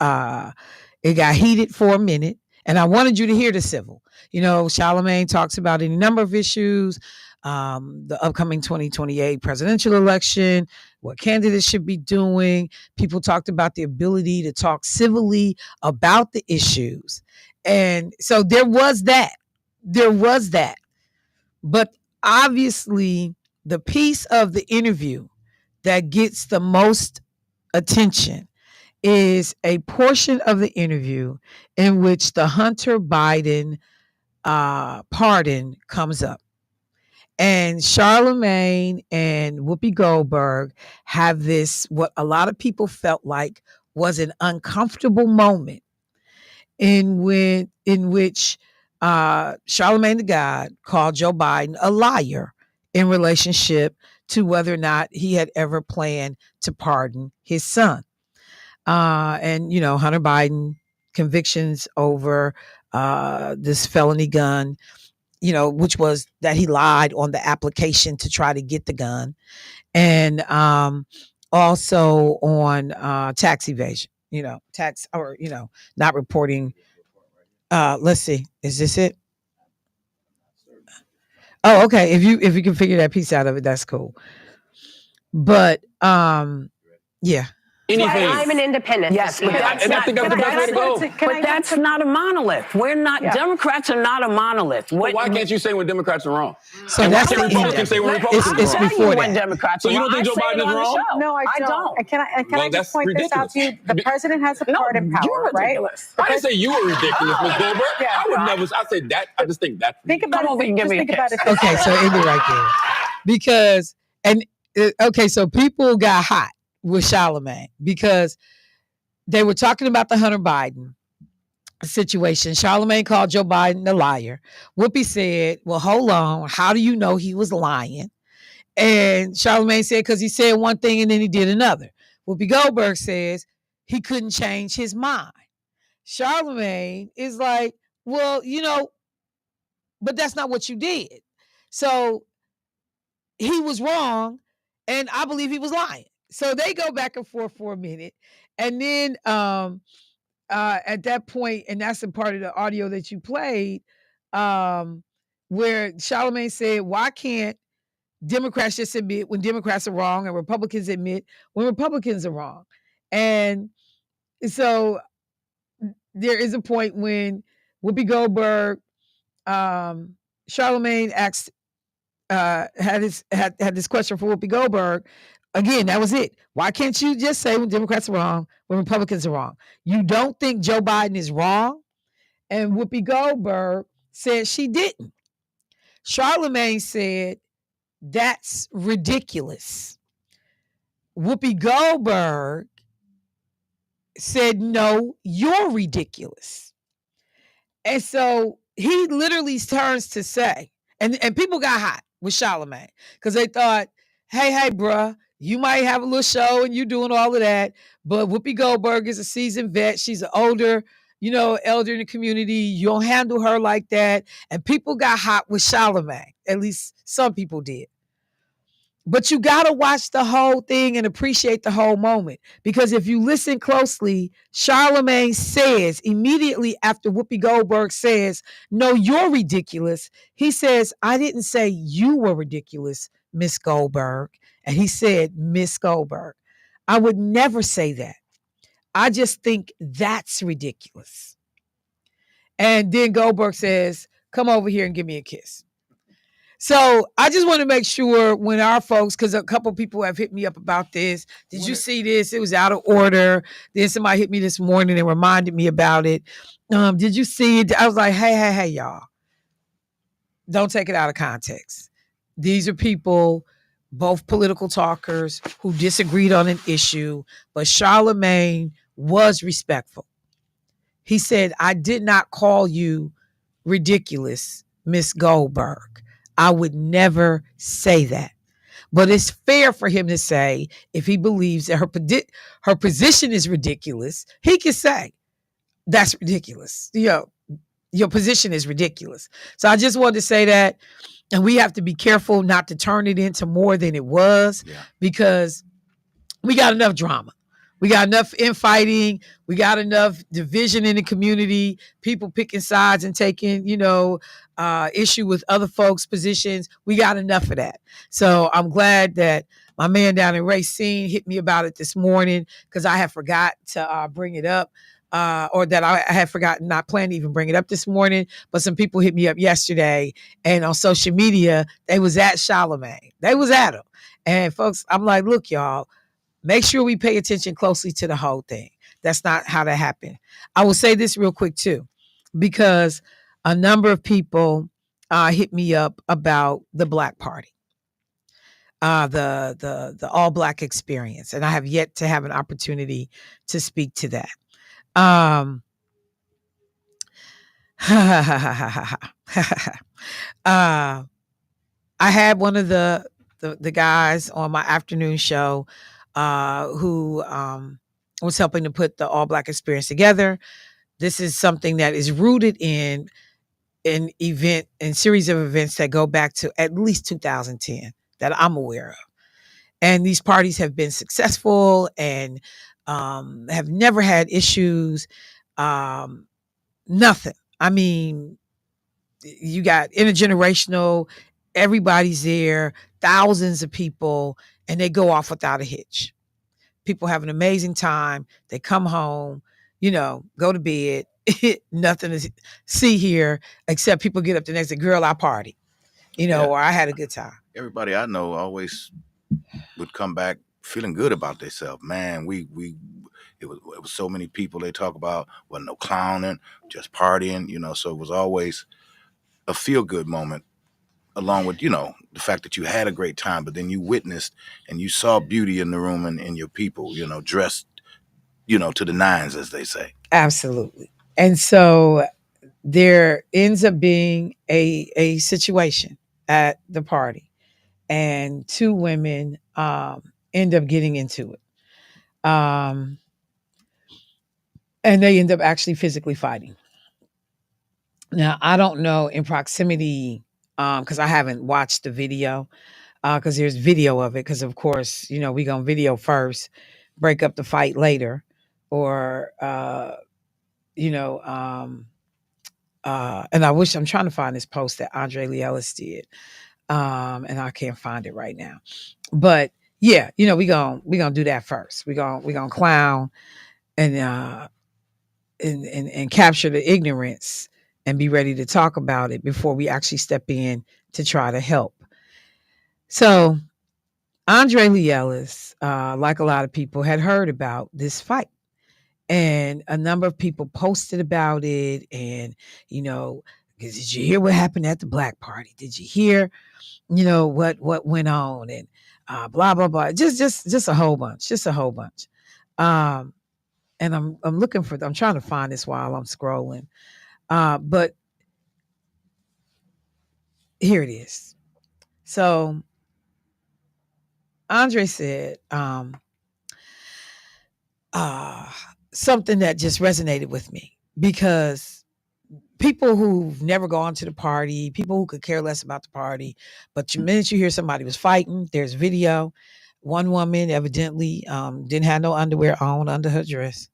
[SPEAKER 1] It got heated for a minute, and I wanted you to hear the civil. Charlamagne talks about any number of issues, the upcoming 2028 presidential election, what candidates should be doing. People talked about the ability to talk civilly about the issues. And so there was that. But obviously, the piece of the interview that gets the most attention is a portion of the interview in which the Hunter Biden pardon comes up. And Charlamagne and Whoopi Goldberg have this, what a lot of people felt like was an uncomfortable moment in which Charlamagne the God called Joe Biden a liar in relationship to whether or not he had ever planned to pardon his son. And Hunter Biden convictions over this felony gun, which was that he lied on the application to try to get the gun. And also on tax evasion, not reporting. Let's see. Is this it? Oh, okay. If you can figure that piece out of it, that's cool. But yeah.
[SPEAKER 14] Anything.
[SPEAKER 15] I'm an independent.
[SPEAKER 14] Yes, but that's not a monolith. We're not, Democrats are not a monolith.
[SPEAKER 12] Why can't you say when Democrats are wrong?
[SPEAKER 1] So that's the
[SPEAKER 12] Republicans say when Republicans
[SPEAKER 1] it's
[SPEAKER 12] are wrong.
[SPEAKER 1] before that.
[SPEAKER 14] Democrats
[SPEAKER 12] So you don't think Joe Biden is wrong?
[SPEAKER 16] No, I don't. And can I just point this out to you? The president has a pardon power, right?
[SPEAKER 12] I didn't say you were ridiculous, Ms. Goldberg. I would never. I said that. I just think that.
[SPEAKER 16] Think about it. Just think about it.
[SPEAKER 1] Okay, so end it right there. Because so people got hot with Charlamagne because they were talking about the Hunter Biden situation. Charlamagne called Joe Biden a liar. Whoopi said, well, hold on. How do you know he was lying? And Charlamagne said, because he said one thing and then he did another. Whoopi Goldberg says he couldn't change his mind. Charlamagne is like, well, but that's not what you did. So he was wrong, and I believe he was lying. So they go back and forth for a minute. And then at that point, and that's a part of the audio that you played, where Charlamagne said, why can't Democrats just admit when Democrats are wrong and Republicans admit when Republicans are wrong? And so there is a point when Whoopi Goldberg, Charlamagne asked, had this question for Whoopi Goldberg. Again, that was it. Why can't you just say when Democrats are wrong, when Republicans are wrong? You don't think Joe Biden is wrong? And Whoopi Goldberg said she didn't. Charlamagne said, that's ridiculous. Whoopi Goldberg said, no, you're ridiculous. And so he literally turns to say, and people got hot with Charlamagne because they thought, hey, bruh, you might have a little show and you doing all of that, but Whoopi Goldberg is a seasoned vet. She's an older, elder in the community. You don't handle her like that. And people got hot with Charlamagne. At least some people did. But you got to watch the whole thing and appreciate the whole moment. Because if you listen closely, Charlamagne says immediately after Whoopi Goldberg says, no, you're ridiculous. He says, I didn't say you were ridiculous, Miss Goldberg. And he said, Miss Goldberg. I would never say that. I just think that's ridiculous. And then Goldberg says, come over here and give me a kiss. So I just want to make sure when our folks, because a couple people have hit me up about this. Did you see this? It was out of order. Then somebody hit me this morning and reminded me about it. Did you see it? I was like, hey, y'all. Don't take it out of context. These are people, both political talkers, who disagreed on an issue, but Charlamagne was respectful. He said, I did not call you ridiculous, Miss Goldberg. I would never say that. But it's fair for him to say, if he believes that her position is ridiculous, he can say, that's ridiculous. Your position is ridiculous. So I just wanted to say that. And we have to be careful not to turn it into more than it was, because we got enough drama. We got enough infighting. We got enough division in the community, people picking sides and taking, issue with other folks' positions. We got enough of that. So I'm glad that my man down in Racine hit me about it this morning, because I had forgot to bring it up, or that I had forgotten, not planned to even bring it up this morning. But some people hit me up yesterday, and on social media, they was at Charlamagne. They was at him. And folks, I'm like, look, y'all, make sure we pay attention closely to the whole thing. That's not how that happened. I will say this real quick too, because a number of people hit me up about the Black Party, the all Black experience, and I have yet to have an opportunity to speak to that. I had one of the guys on my afternoon show who was helping to put the all Black experience together. This is something that is rooted in an event and series of events that go back to at least 2010 that I'm aware of. And these parties have been successful and have never had issues. Nothing. I mean, you got intergenerational, everybody's there, thousands of people, and they go off without a hitch. People have an amazing time. They come home, go to bed. Nothing to see here except people get up the next day, girl, I party, or I had a good time.
[SPEAKER 2] Everybody I know always would come back feeling good about themselves. Man, it was so many people they talk about, wasn't no clowning, just partying, so it was always a feel-good moment, along with, the fact that you had a great time, but then you witnessed and you saw beauty in the room and in your people, dressed, to the nines, as they say.
[SPEAKER 1] Absolutely. And so there ends up being a situation at the party, and two women end up getting into it. And they end up actually physically fighting. Now, I don't know in proximity, because I haven't watched the video, because there's video of it, because of course, we gonna video first, break up the fight later, or you know, and I'm trying to find this post that Andre Lee Ellis did. And I can't find it right now. But yeah, we gonna do that first. We gonna clown and capture the ignorance and be ready to talk about it before we actually step in to try to help. So Andre Lee Ellis, like a lot of people, had heard about this fight. And a number of people posted about it. And, did you hear what happened at the black party? Did you hear, what went on? And blah, blah, blah. Just a whole bunch. Just a whole bunch. And I'm trying to find this while I'm scrolling. But here it is. So Andre said something that just resonated with me, because people who've never gone to the party, people who could care less about the party, but the minute you hear somebody was fighting, there's video. One woman evidently didn't have no underwear on under her dress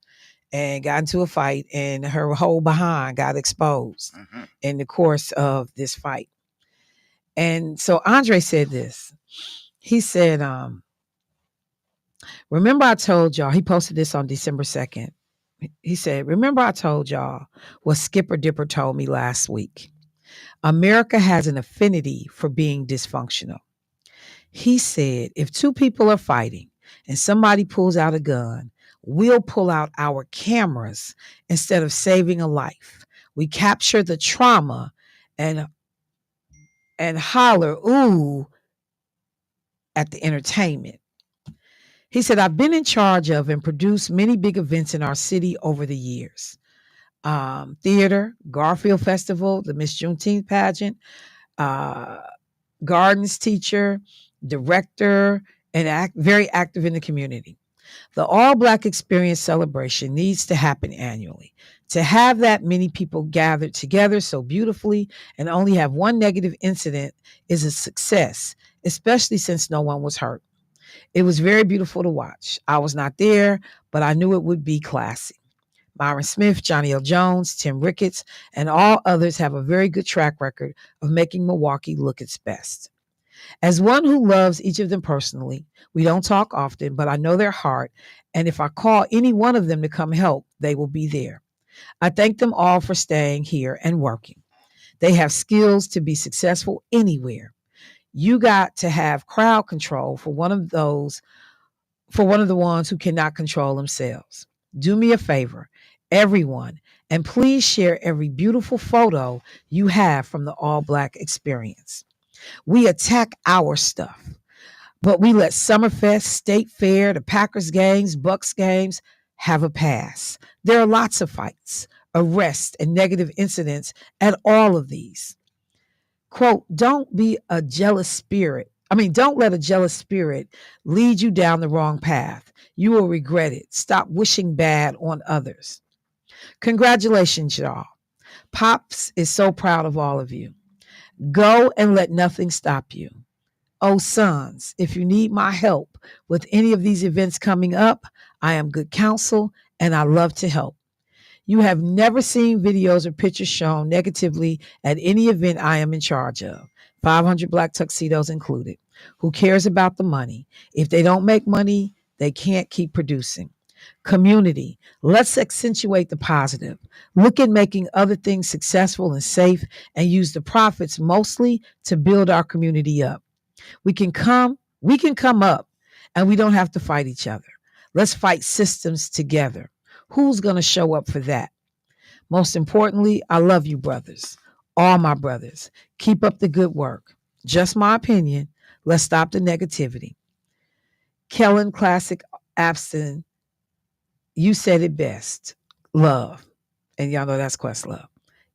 [SPEAKER 1] and got into a fight, and her whole behind got exposed in the course of this fight. And so Andre said this. He said, remember I told y'all, he posted this on December 2nd. He said, remember I told y'all what Skipper Dipper told me last week. America has an affinity for being dysfunctional. He said, if two people are fighting and somebody pulls out a gun, we'll pull out our cameras instead of saving a life. We capture the trauma and holler, ooh, at the entertainment. He said, I've been in charge of and produced many big events in our city over the years. Theater, Garfield Festival, the Miss Juneteenth pageant, gardens teacher, director, and very active in the community. The All Black Experience celebration needs to happen annually. To have that many people gathered together so beautifully and only have one negative incident is a success, especially since no one was hurt. It was very beautiful to watch. I was not there, but I knew it would be classy. Myron Smith, Johnny L. Jones, Tim Ricketts, and all others have a very good track record of making Milwaukee look its best. As one who loves each of them personally, we don't talk often, but I know their heart, and if I call any one of them to come help, they will be there. I thank them all for staying here and working. They have skills to be successful anywhere. You got to have crowd control for one of the ones who cannot control themselves. Do me a favor, everyone, and please share every beautiful photo you have from the All Black Experience. We attack our stuff, but we let Summerfest, State Fair, the Packers games, Bucks games have a pass. There are lots of fights, arrests, and negative incidents at all of these. Quote, don't let a jealous spirit lead you down the wrong path. You will regret it. Stop wishing bad on others. Congratulations, y'all. Pops is so proud of all of you. Go and let nothing stop you. Oh, sons, if you need my help with any of these events coming up, I am good counsel and I love to help. You have never seen videos or pictures shown negatively at any event I am in charge of, 500 black tuxedos included. Who cares about the money? If they don't make money, they can't keep producing. Community, let's accentuate the positive. Look at making other things successful and safe and use the profits mostly to build our community up. We can come up and we don't have to fight each other. Let's fight systems together. Who's going to show up for that? Most importantly, I love you, brothers. All my brothers. Keep up the good work. Just my opinion. Let's stop the negativity. Kellen Classic Abstin, you said it best. Love. And y'all know that's Questlove.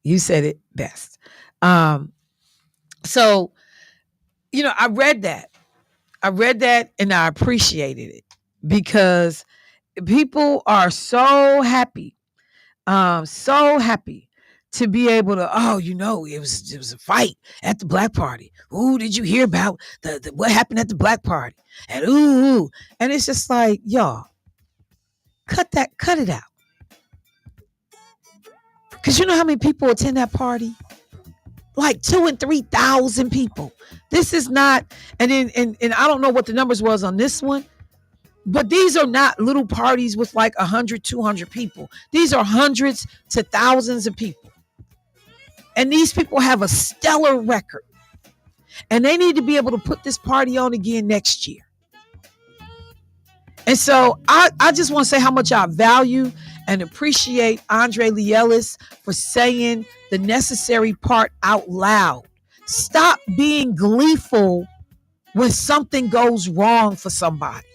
[SPEAKER 1] You said it best. So, I read that. And I appreciated it because people are so happy to be able to, it was a fight at the black party. Ooh, did you hear about the what happened at the black party? And ooh. And it's just like, y'all, cut it out. Because you know how many people attend that party? Like 2,000 and 3,000 people. This is not, and I don't know what the numbers was on this one, but these are not little parties with like 100, 200 people. These are hundreds to thousands of people. And these people have a stellar record. And they need to be able to put this party on again next year. And so I just want to say how much I value and appreciate Andre Lee Ellis for saying the necessary part out loud. Stop being gleeful when something goes wrong for somebody.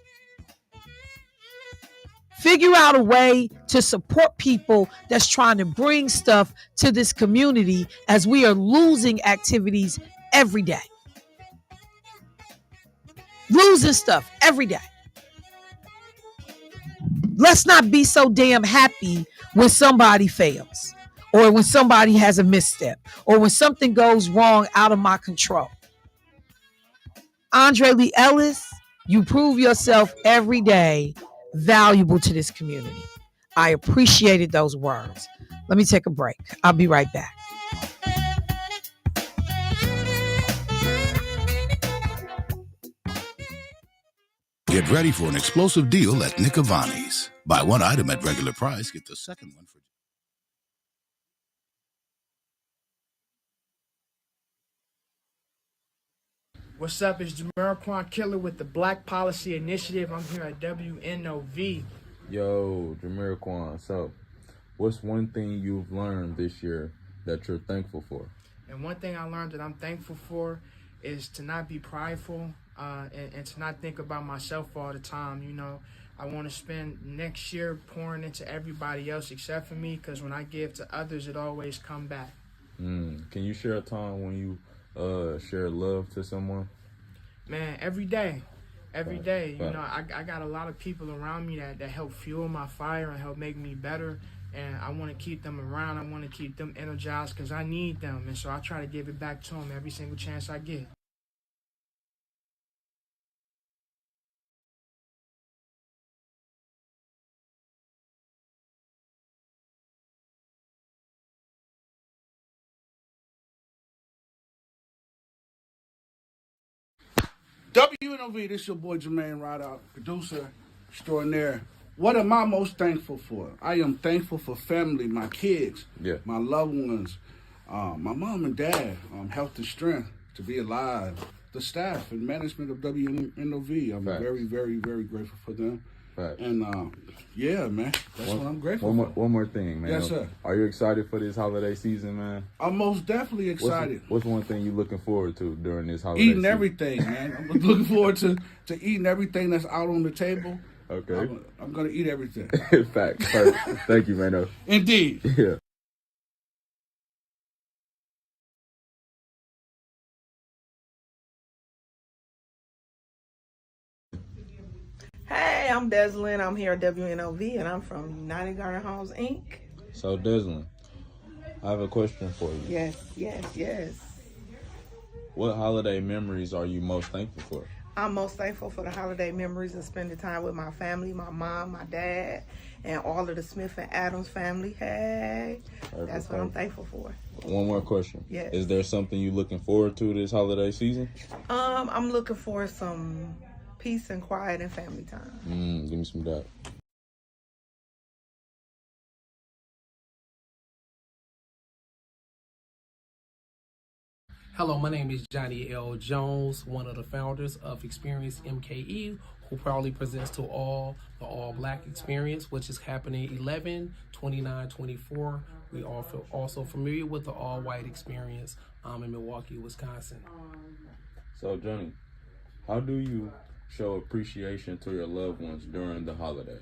[SPEAKER 1] Figure out a way to support people that's trying to bring stuff to this community as we are losing activities every day. Losing stuff every day. Let's not be so damn happy when somebody fails or when somebody has a misstep or when something goes wrong out of my control. Andre Lee Ellis, you prove yourself every day valuable to this community. I appreciated those words. Let me take a break. I'll be right back.
[SPEAKER 17] Get ready for an explosive deal at Nick Avani's. Buy one item at regular price, get the second one for...
[SPEAKER 10] What's up? It's Jamiroquai Killer with the Black Policy Initiative. I'm here at WNOV.
[SPEAKER 3] Yo, Jamiroquai. So, what's one thing you've learned this year that you're thankful for?
[SPEAKER 10] And one thing I learned that I'm thankful for is to not be prideful and to not think about myself all the time. I want to spend next year pouring into everybody else except for me, because when I give to others, it always come back.
[SPEAKER 3] Can you share a time when you share love to someone?
[SPEAKER 10] Man, every day. I got a lot of people around me that help fuel my fire and help make me better. And I want to keep them around. I want to keep them energized because I need them. And so I try to give it back to them every single chance I get.
[SPEAKER 18] WNOV, this your boy Jermaine Rideout, producer extraordinaire. What am I most thankful for? I am thankful for family, my kids, my loved ones, my mom and dad, health and strength to be alive, the staff and management of WNOV. I'm very, very, very grateful for them. And yeah, man, that's what I'm grateful for.
[SPEAKER 3] One more thing, man.
[SPEAKER 18] Yes, sir.
[SPEAKER 3] Are you excited for this holiday season, man?
[SPEAKER 18] I'm most definitely excited.
[SPEAKER 3] What's one thing you looking forward to during this holiday
[SPEAKER 18] Eating
[SPEAKER 3] season?
[SPEAKER 18] everything, man. I'm looking forward to eating everything that's out on the table.
[SPEAKER 3] Okay.
[SPEAKER 18] I'm going to eat everything.
[SPEAKER 3] Facts. Thank you, man.
[SPEAKER 18] Indeed.
[SPEAKER 3] Yeah.
[SPEAKER 19] Hey, I'm Deslyn. I'm here at WNOV, and I'm from United Garden Homes, Inc.
[SPEAKER 3] So, Deslyn, I have a question for you.
[SPEAKER 19] Yes.
[SPEAKER 3] What holiday memories are you most thankful for?
[SPEAKER 19] I'm most thankful for the holiday memories of spending time with my family, my mom, my dad, and all of the Smith and Adams family. Hey, that's what I'm thankful for.
[SPEAKER 3] One more question.
[SPEAKER 19] Yes.
[SPEAKER 3] Is there something you looking forward to this holiday season?
[SPEAKER 19] I'm looking for some peace and quiet and family time.
[SPEAKER 3] Give me some of that.
[SPEAKER 5] Hello, my name is Johnny L. Jones, one of the founders of Experience MKE, who proudly presents to all the All Black Experience, which is happening 11/29/24. We are also familiar with the All White Experience in Milwaukee, Wisconsin.
[SPEAKER 3] So, Johnny, how do you show appreciation to your loved ones during the holidays?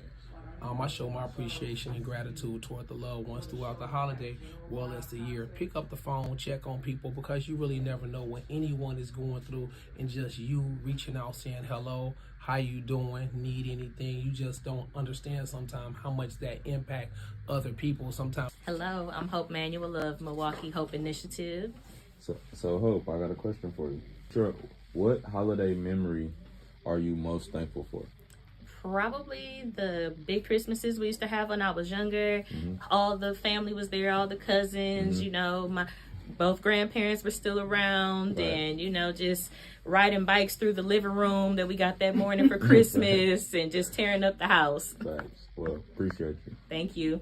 [SPEAKER 5] I show my appreciation and gratitude toward the loved ones throughout the holiday, well as the year. Pick up the phone, check on people, because you really never know what anyone is going through, and just you reaching out saying hello, how you doing, need anything. You just don't understand sometimes how much that impact other people sometimes.
[SPEAKER 8] Hello, I'm Hope Manuel of Milwaukee Hope Initiative.
[SPEAKER 3] So Hope, I got a question for you. Sure, what holiday memory are you most thankful for?
[SPEAKER 8] Probably the big Christmases we used to have when I was younger. All the family was there, all the cousins, you know, my both grandparents were still around, and you know, just riding bikes through the living room that we got that morning for Christmas and just tearing up the house.
[SPEAKER 3] Thanks. Well, appreciate you.
[SPEAKER 8] Thank you.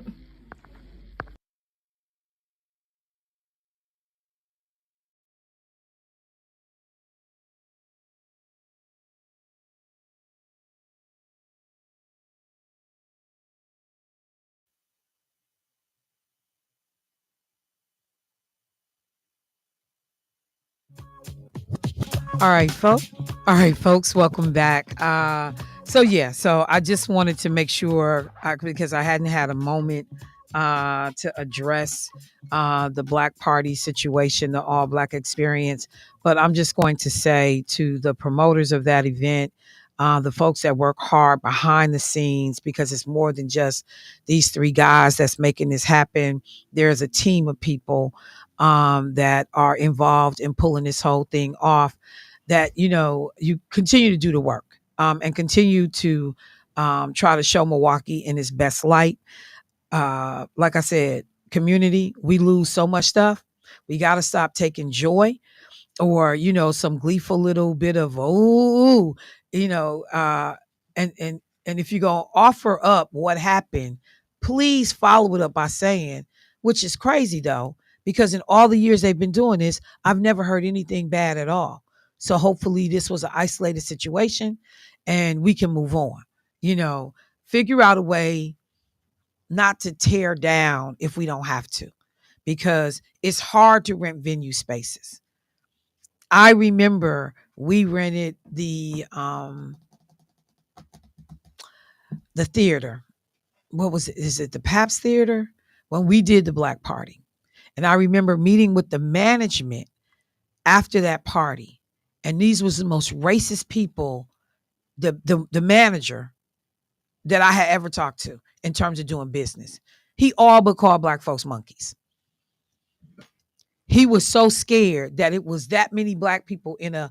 [SPEAKER 1] All right, folks, welcome back. So I just wanted to make sure, because I hadn't had a moment to address the Black Party situation, the all Black experience. But I'm just going to say to the promoters of that event, the folks that work hard behind the scenes, because it's more than just these three guys that's making this happen. There's a team of people that are involved in pulling this whole thing off, that, you know, you continue to do the work and continue to try to show Milwaukee in its best light. Like I said, community, we lose so much stuff. We got to stop taking joy, or, you know, some gleeful little bit of, oh, you know, and if you're going to offer up what happened, please follow it up by saying, which is crazy though, because in all the years they've been doing this, I've never heard anything bad at all. So hopefully this was an isolated situation and we can move on, you know, figure out a way not to tear down if we don't have to, because it's hard to rent venue spaces. I remember we rented the theater. What was it? Is it the Pabst Theater? When we did the Black Party. And I remember meeting with the management after that party. And these was the most racist people, the manager that I had ever talked to in terms of doing business. He all but called Black folks monkeys. He was so scared that it was that many Black people in a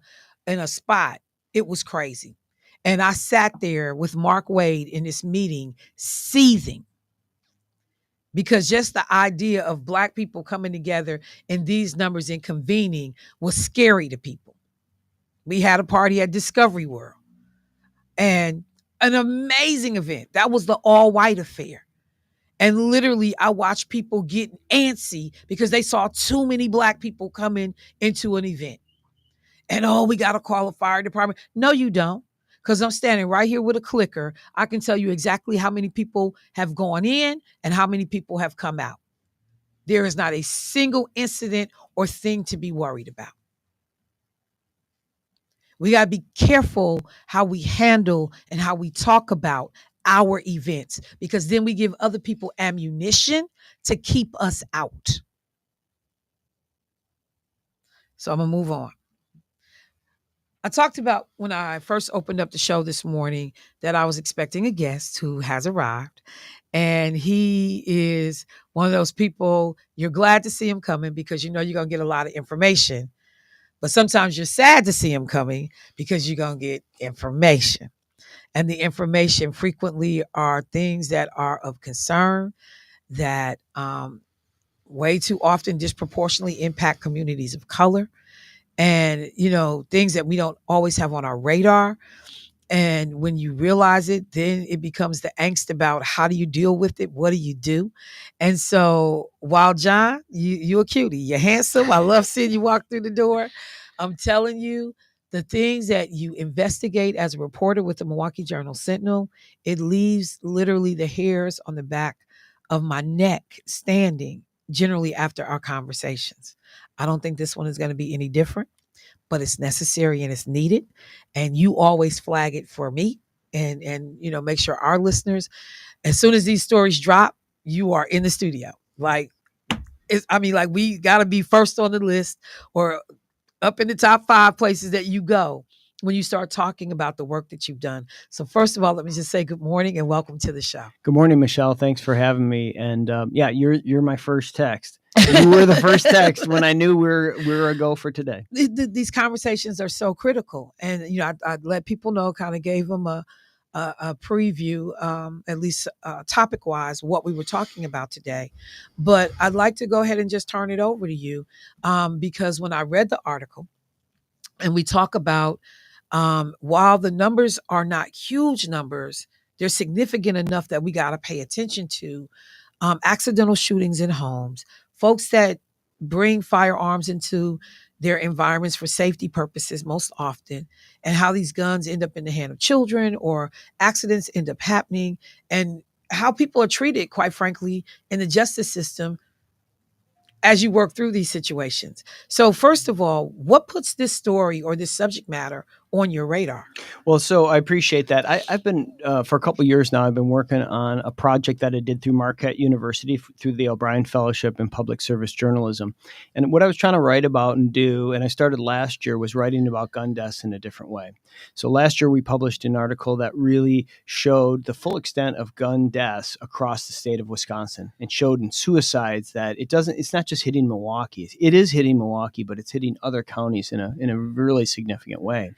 [SPEAKER 1] spot. It was crazy. And I sat there with Mark Wade in this meeting seething, because just the idea of Black people coming together in these numbers and convening was scary to people. We had a party at Discovery World, and an amazing event. That was the all white affair. And literally, I watched people get antsy because they saw too many Black people coming into an event. And, oh, we got to call a fire department. No, you don't. Because I'm standing right here with a clicker. I can tell you exactly how many people have gone in and how many people have come out. There is not a single incident or thing to be worried about. We got to be careful how we handle and how we talk about our events, because then we give other people ammunition to keep us out. So I'm going to move on. I talked about when I first opened up the show this morning that I was expecting a guest who has arrived. And he is one of those people, you're glad to see him coming because you know you're going to get a lot of information. But sometimes you're sad to see him coming because you're going to get information. And the information frequently are things that are of concern, that way too often disproportionately impact communities of color. And, you know, things that we don't always have on our radar. And when you realize it, then it becomes the angst about how do you deal with it? What do you do? And so while John, you're a cutie, you're handsome. I love seeing you walk through the door. I'm telling you, the things that you investigate as a reporter with the Milwaukee Journal Sentinel, it leaves literally the hairs on the back of my neck standing generally after our conversations. I don't think this one is going to be any different, but it's necessary and it's needed. And you always flag it for me. and make sure our listeners, as soon as these stories drop, you are in the studio. Like, we got to be first on the list or up in the top 5 places that you go when you start talking about the work that you've done. So first of all, let me just say good morning and welcome to the show.
[SPEAKER 20] Good morning, Michelle. Thanks for having me. And you're my first text. You were the first text when I knew we're a go for today.
[SPEAKER 1] These conversations are so critical, and I let people know, kind of gave them a preview, at least topic wise, what we were talking about today. But I'd like to go ahead and just turn it over to you, because when I read the article, and we talk about, while the numbers are not huge numbers, they're significant enough that we got to pay attention to accidental shootings in homes, folks that bring firearms into their environments for safety purposes most often, and how these guns end up in the hand of children or accidents end up happening, and how people are treated, quite frankly, in the justice system as you work through these situations. So first of all, what puts this story or this subject matter on your radar?
[SPEAKER 20] Well, so I appreciate that. I've been, for a couple of years now, I've been working on a project that I did through Marquette University through the O'Brien Fellowship in Public Service Journalism. And what I was trying to write about and do, and I started last year, was writing about gun deaths in a different way. So last year we published an article that really showed the full extent of gun deaths across the state of Wisconsin, and showed in suicides that it's not just hitting Milwaukee. It is hitting Milwaukee, but it's hitting other counties in a really significant way.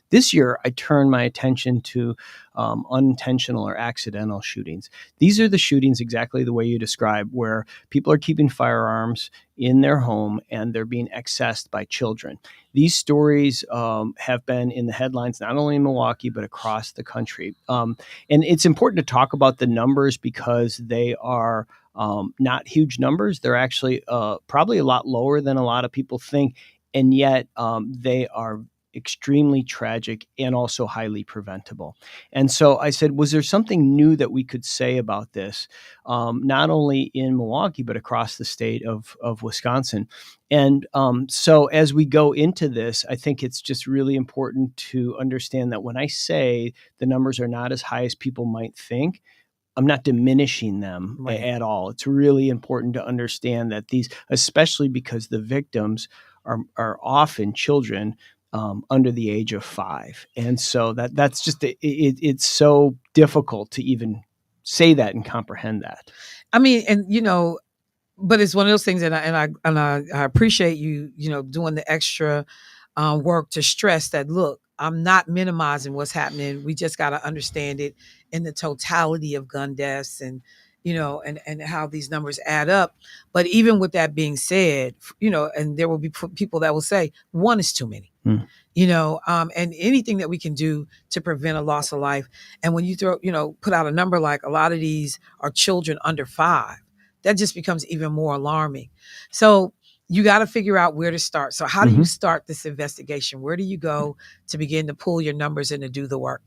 [SPEAKER 20] This year, I turned my attention to unintentional or accidental shootings. These are the shootings exactly the way you described, where people are keeping firearms in their home and they're being accessed by children. These stories have been in the headlines, not only in Milwaukee, but across the country. And it's important to talk about the numbers because they are not huge numbers. They're actually probably a lot lower than a lot of people think. And yet they are extremely tragic and also highly preventable. And so I said, was there something new that we could say about this, not only in Milwaukee, but across the state of Wisconsin? And so as we go into this, I think it's just really important to understand that when I say the numbers are not as high as people might think, I'm not diminishing them at all. It's really important to understand that these, especially because the victims are often children under the age of 5. And so that's just, it's so difficult to even say that and comprehend that.
[SPEAKER 1] I mean, and but it's one of those things, and I appreciate you, doing the extra work to stress that, look, I'm not minimizing what's happening. We just got to understand it in the totality of gun deaths and, and how these numbers add up. But even with that being said, and there will be people that will say 1 is too many. And anything that we can do to prevent a loss of life. And when you put out a number like a lot of these are children under 5, that just becomes even more alarming. So you got to figure out where to start. So how do you start this investigation? Where do you go to begin to pull your numbers and to do the work?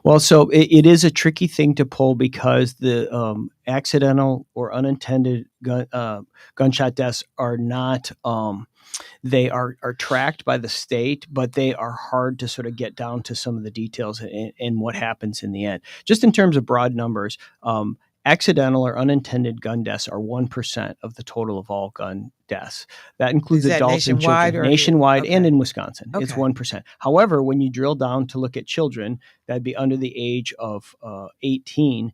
[SPEAKER 20] Well, so it is a tricky thing to pull because the accidental or unintended gunshot deaths are not, they are tracked by the state, but they are hard to sort of get down to some of the details and what happens in the end. Just in terms of broad numbers, accidental or unintended gun deaths are 1% of the total of all gun deaths. That includes adults and children. Nationwide and in Wisconsin. It's 1%. However, when you drill down to look at children, that'd be under the age of 18,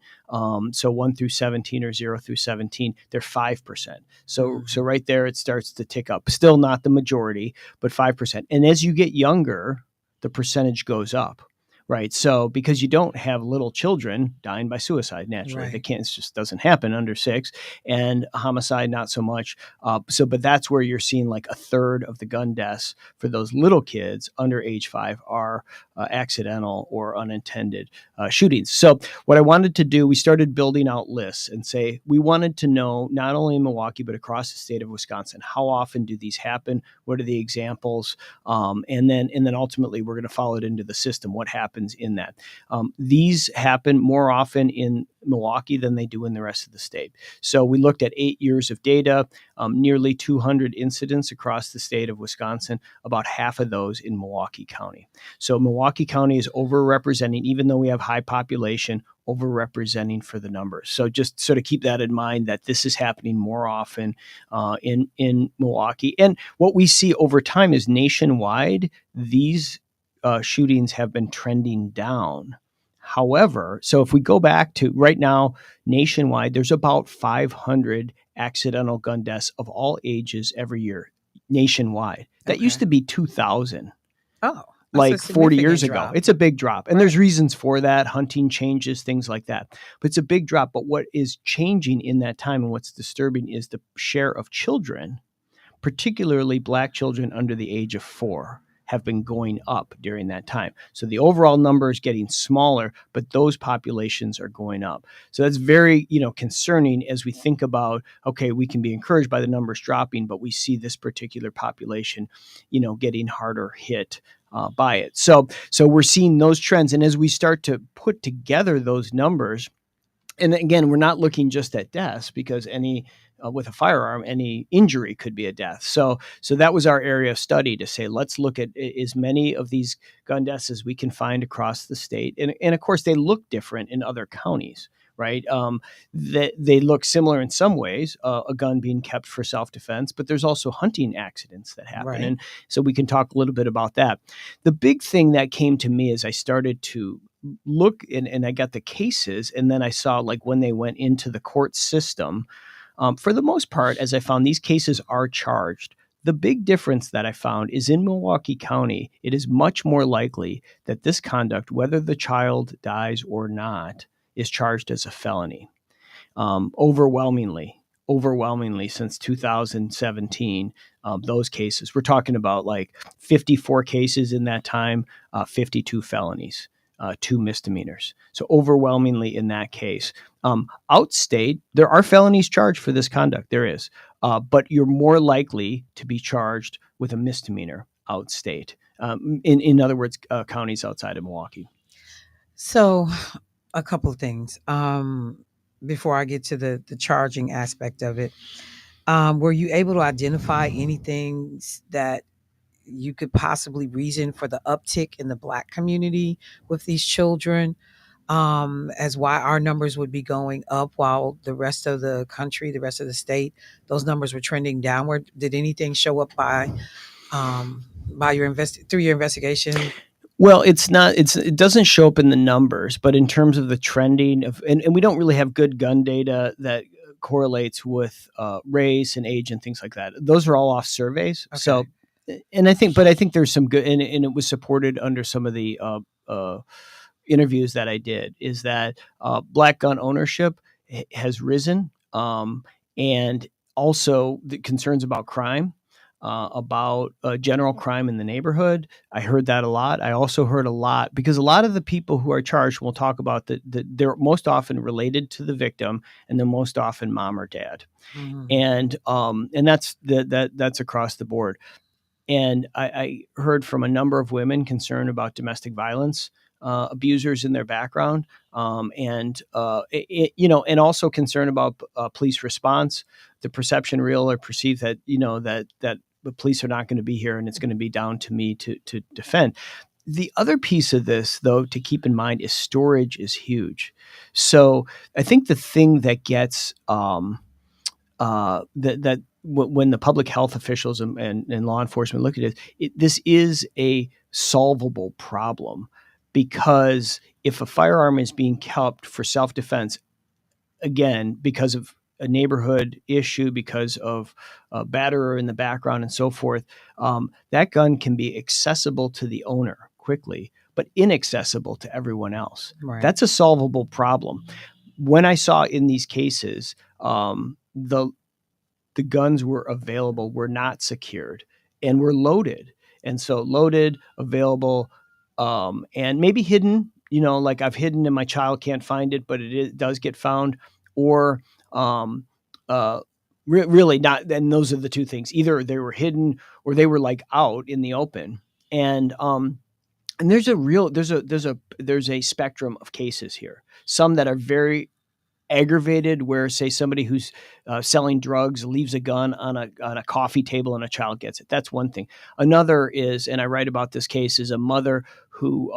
[SPEAKER 20] so 1 through 17 or 0 through 17, they're 5%. So right there, it starts to tick up. Still not the majority, but 5%. And as you get younger, the percentage goes up. Right. So because you don't have little children dying by suicide naturally, they can't, it just doesn't happen under 6, and homicide, not so much. But that's where you're seeing like a third of the gun deaths for those little kids under age 5 are accidental or unintended shootings. So what I wanted to do, we started building out lists and say, we wanted to know not only in Milwaukee, but across the state of Wisconsin, how often do these happen? What are the examples? And then ultimately we're going to follow it into the system. What happens in that? These happen more often in Milwaukee than they do in the rest of the state. So we looked at 8 years of data, nearly 200 incidents across the state of Wisconsin, about half of those in Milwaukee County. So Milwaukee County is overrepresenting, even though we have high population, overrepresenting for the numbers. So just sort of keep that in mind, that this is happening more often in Milwaukee. And what we see over time is nationwide, these shootings have been trending down. However, so if we go back to right now, nationwide, there's about 500 accidental gun deaths of all ages every year nationwide. That used to be 2,000.
[SPEAKER 1] Oh,
[SPEAKER 20] like 40 years ago. It's a big drop. And there's reasons for that, hunting changes, things like that. But it's a big drop. But what is changing in that time and what's disturbing is the share of children, particularly Black children under the age of 4, have been going up during that time. So the overall number is getting smaller, but those populations are going up. So that's very, concerning as we think about, okay, we can be encouraged by the numbers dropping, but we see this particular population, getting harder hit by it. So we're seeing those trends. And as we start to put together those numbers, and again, we're not looking just at deaths, because with a firearm, any injury could be a death. So that was our area of study, to say, let's look at as many of these gun deaths as we can find across the state. And of course, they look different in other counties, right? They look similar in some ways, a gun being kept for self-defense, but there's also hunting accidents that happen.
[SPEAKER 1] Right.
[SPEAKER 20] And so we can talk a little bit about that. The big thing that came to me as I started to look and I got the cases, and then I saw like when they went into the court system, for the most part, as I found, these cases are charged. The big difference that I found is in Milwaukee County, it is much more likely that this conduct, whether the child dies or not, is charged as a felony. Overwhelmingly since 2017, those cases, we're talking about like 54 cases in that time, 52 felonies. 2 misdemeanors. So overwhelmingly in that case. Outstate, there are felonies charged for this conduct. There is. But you're more likely to be charged with a misdemeanor outstate. In other words, counties outside of Milwaukee.
[SPEAKER 1] So a couple of things before I get to the charging aspect of it. Were you able to identify anything that you could possibly reason for the uptick in the Black community with these children, as why our numbers would be going up while the rest of the country, the rest of the state, those numbers were trending downward? Did anything show up by your through your investigation?
[SPEAKER 20] Well, it doesn't show up in the numbers, but in terms of the trending of, and we don't really have good gun data that correlates with race and age and things like that. Those are all off surveys. Okay. So, and I think there's some good, and it was supported under some of the interviews that I did, is that Black gun ownership has risen, and also the concerns about crime. About general crime in the neighborhood. I heard that a lot. I also heard a lot, because a lot of the people who are charged, we'll talk about that they're most often related to the victim, and they're most often mom or dad. Mm-hmm. And that's across the board. And I heard from a number of women concerned about domestic violence abusers in their background, and also concern about police response, the perception real or perceived that that the police are not going to be here and it's going to be down to me to defend. The other piece of this, though, to keep in mind is storage is huge. So I think the thing that gets that when the public health officials and law enforcement look at it, this is a solvable problem, because if a firearm is being kept for self-defense, again, because of a neighborhood issue, because of a batterer in the background and so forth, that gun can be accessible to the owner quickly, but inaccessible to everyone else. Right. That's a solvable problem. When I saw in these cases, the guns were available, were not secured, and were loaded. And so loaded, available, and maybe hidden, like I've hidden and my child can't find it, but it does get found, or really not. And those are the two things. Either they were hidden or they were like out in the open. And there's a spectrum of cases here. Some that are very aggravated where, say, somebody who's selling drugs leaves a gun on a coffee table and a child gets it. That's one thing. Another is, and I write about this case, is a mother who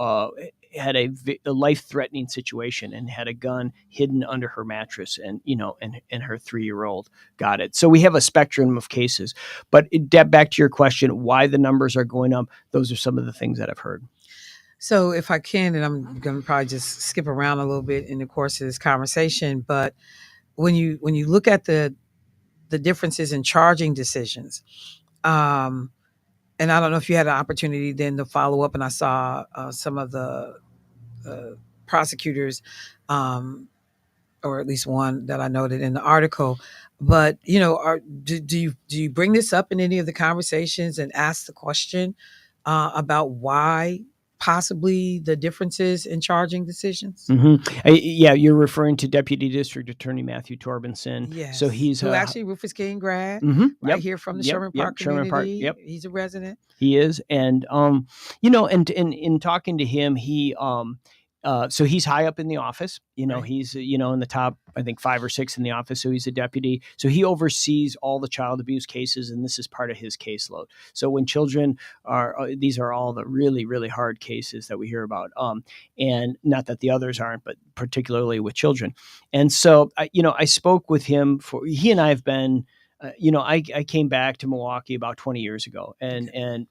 [SPEAKER 20] had a life-threatening situation and had a gun hidden under her mattress, and her 3-year-old got it. So we have a spectrum of cases. But back to your question, why the numbers are going up, those are some of the things that I've heard.
[SPEAKER 1] So if I can, and I'm going to probably just skip around a little bit in the course of this conversation, but when you look at the differences in charging decisions, and I don't know if you had an opportunity then to follow up, and I saw some of the prosecutors, or at least one that I noted in the article. But do you bring this up in any of the conversations and ask the question about why possibly the differences in charging decisions?
[SPEAKER 20] Yeah, you're referring to Deputy District Attorney Matthew Torbenson.
[SPEAKER 1] Yes.
[SPEAKER 20] So he's
[SPEAKER 1] who actually Rufus King grad, here from the Sherman Park community.
[SPEAKER 20] Sherman Park,
[SPEAKER 1] He's a resident.
[SPEAKER 20] He is, and and in talking to him, he so he's high up in the office.
[SPEAKER 1] Right.
[SPEAKER 20] He's in the top, I think, 5 or 6 in the office. So he's a deputy. So he oversees all the child abuse cases, and this is part of his caseload. So when children these are all the really, really hard cases that we hear about. And not that the others aren't, but particularly with children. And so I spoke with him he and I have been. I came back to Milwaukee about 20 years ago, and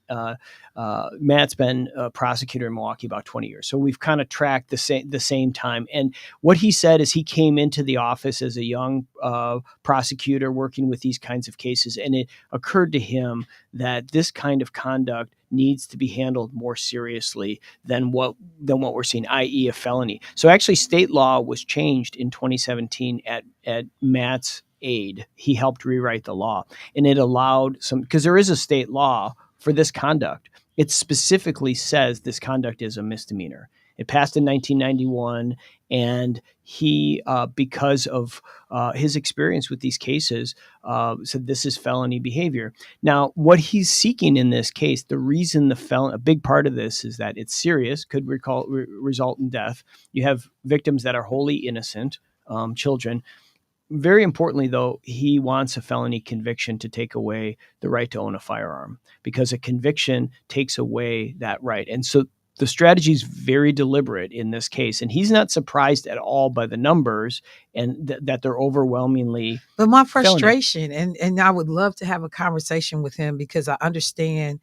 [SPEAKER 20] Matt's been a prosecutor in Milwaukee about 20 years. So we've kind of tracked the same time. And what he said is he came into the office as a young prosecutor working with these kinds of cases, and it occurred to him that this kind of conduct needs to be handled more seriously than what we're seeing, i.e. a felony. So actually state law was changed in 2017 at Matt's aid. He helped rewrite the law, and it allowed because there is a state law for this conduct. It specifically says this conduct is a misdemeanor. It passed in 1991, and he, because of his experience with these cases, said this is felony behavior. Now, what he's seeking in this case, the reason a big part of this is that it's serious, could result in death. You have victims that are wholly innocent, children. Very importantly, though, he wants a felony conviction to take away the right to own a firearm, because a conviction takes away that right. And so the strategy is very deliberate in this case, and he's not surprised at all by the numbers and that they're overwhelmingly.
[SPEAKER 1] But my frustration, and I would love to have a conversation with him, because I understand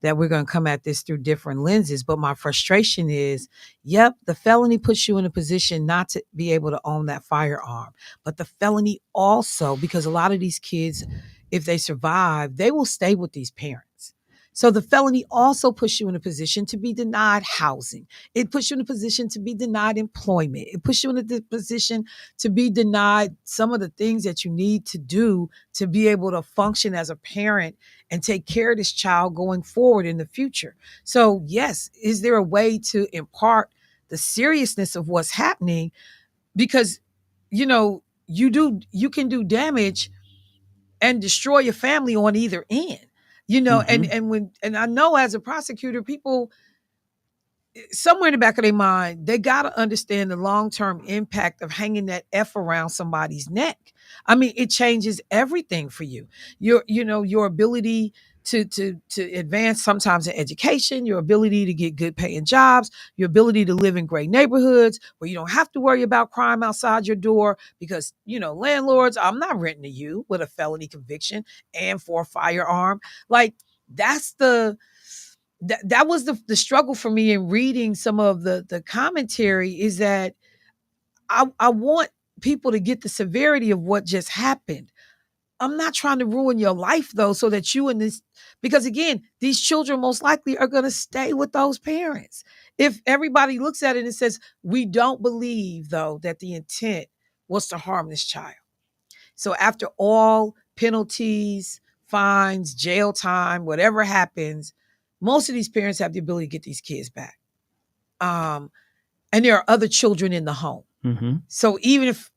[SPEAKER 1] that we're going to come at this through different lenses. But my frustration is, the felony puts you in a position not to be able to own that firearm. But the felony also, because a lot of these kids, if they survive, they will stay with these parents. So the felony also puts you in a position to be denied housing. It puts you in a position to be denied employment. It puts you in a position to be denied some of the things that you need to do to be able to function as a parent and take care of this child going forward in the future. So yes, is there a way to impart the seriousness of what's happening? Because, you can do damage and destroy your family on either end. And I know as a prosecutor, people somewhere in the back of their mind, they got to understand the long-term impact of hanging that F around somebody's neck. I mean, it changes everything for you. Your ability to advance sometimes in education, your ability to get good paying jobs, your ability to live in great neighborhoods where you don't have to worry about crime outside your door, because, landlords, I'm not renting to you with a felony conviction and for a firearm. Like, that's that was the struggle for me in reading some of the commentary, is that I want people to get the severity of what just happened. I'm not trying to ruin your life, though, so that because again, these children most likely are going to stay with those parents. If everybody looks at it and says, we don't believe, though, that the intent was to harm this child. So after all penalties, fines, jail time, whatever happens, most of these parents have the ability to get these kids back. And there are other children in the home.
[SPEAKER 20] Mm-hmm.
[SPEAKER 1] So even if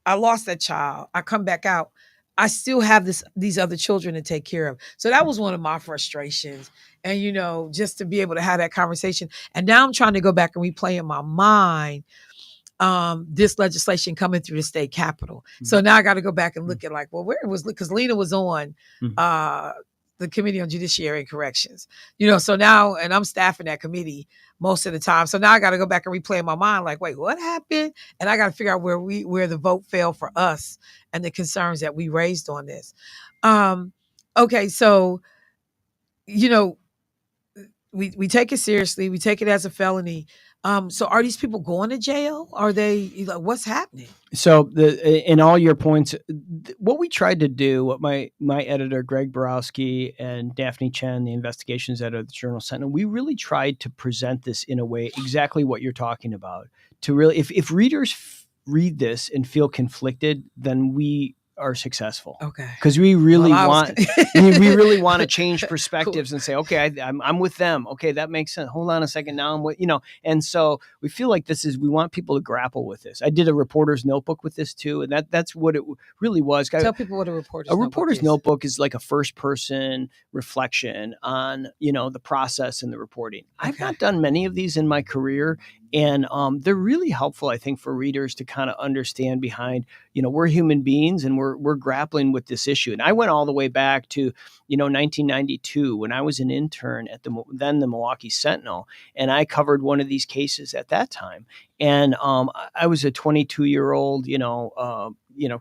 [SPEAKER 1] I lost that child, I come back out, I still have these other children to take care of. So that was one of my frustrations. And, just to be able to have that conversation. And now I'm trying to go back and replay in my mind this legislation coming through the state capitol. So now I got to go back and look at like, well, where was, because Lena was on the Committee on Judiciary and Corrections, so now, and I'm staffing that committee most of the time. So now I got to go back and replay in my mind, like, wait, what happened? And I got to figure out where the vote fell for us and the concerns that we raised on this. Okay. So, we take it seriously. We take it as a felony. So are these people going to jail? Are they, what's happening?
[SPEAKER 20] So in all your points, what we tried to do, what my editor, Greg Borowski, and Daphne Chen, the investigations editor of the Journal Sentinel, we really tried to present this in a way exactly what you're talking about. To really, if readers read this and feel conflicted, then we are successful.
[SPEAKER 1] Okay.
[SPEAKER 20] Because we really we really want to change perspectives and say, okay, I'm with them. Okay, that makes sense. Hold on a second. Now I'm with, and so we feel like we want people to grapple with this. I did a reporter's notebook with this too. And that's what it really was.
[SPEAKER 1] Tell people what a reporter's
[SPEAKER 20] notebook is like a first person reflection on, the process and the reporting. Okay. I've not done many of these in my career. And they're really helpful, I think, for readers to kind of understand behind, we're human beings and we're grappling with this issue. And I went all the way back to, 1992 when I was an intern at the Milwaukee Sentinel, and I covered one of these cases at that time. And I was a 22-year-old,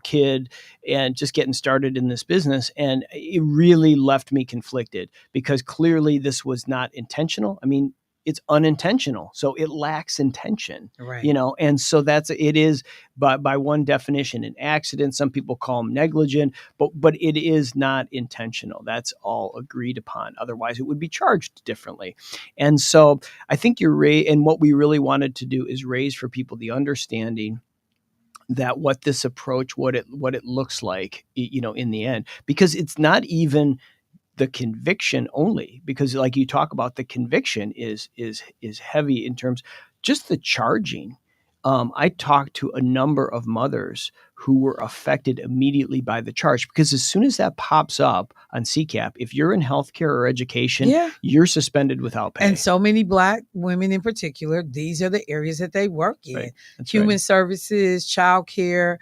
[SPEAKER 20] kid and just getting started in this business. And it really left me conflicted because clearly this was not intentional. I mean, it's unintentional. So it lacks intention,
[SPEAKER 1] right.
[SPEAKER 20] And so it is by one definition, an accident. Some people call them negligent, but it is not intentional. That's all agreed upon. Otherwise it would be charged differently. And so I think and what we really wanted to do is raise for people the understanding that what this approach, what it looks like, in the end, because it's not even the conviction only, because like you talk about, the conviction is heavy in terms just the charging. I talked to a number of mothers who were affected immediately by the charge, because as soon as that pops up on CCAP, if you're in healthcare or education, you're suspended without pay.
[SPEAKER 1] And so many Black women in particular, these are the areas that they work in.
[SPEAKER 20] Right.
[SPEAKER 1] Human services, childcare,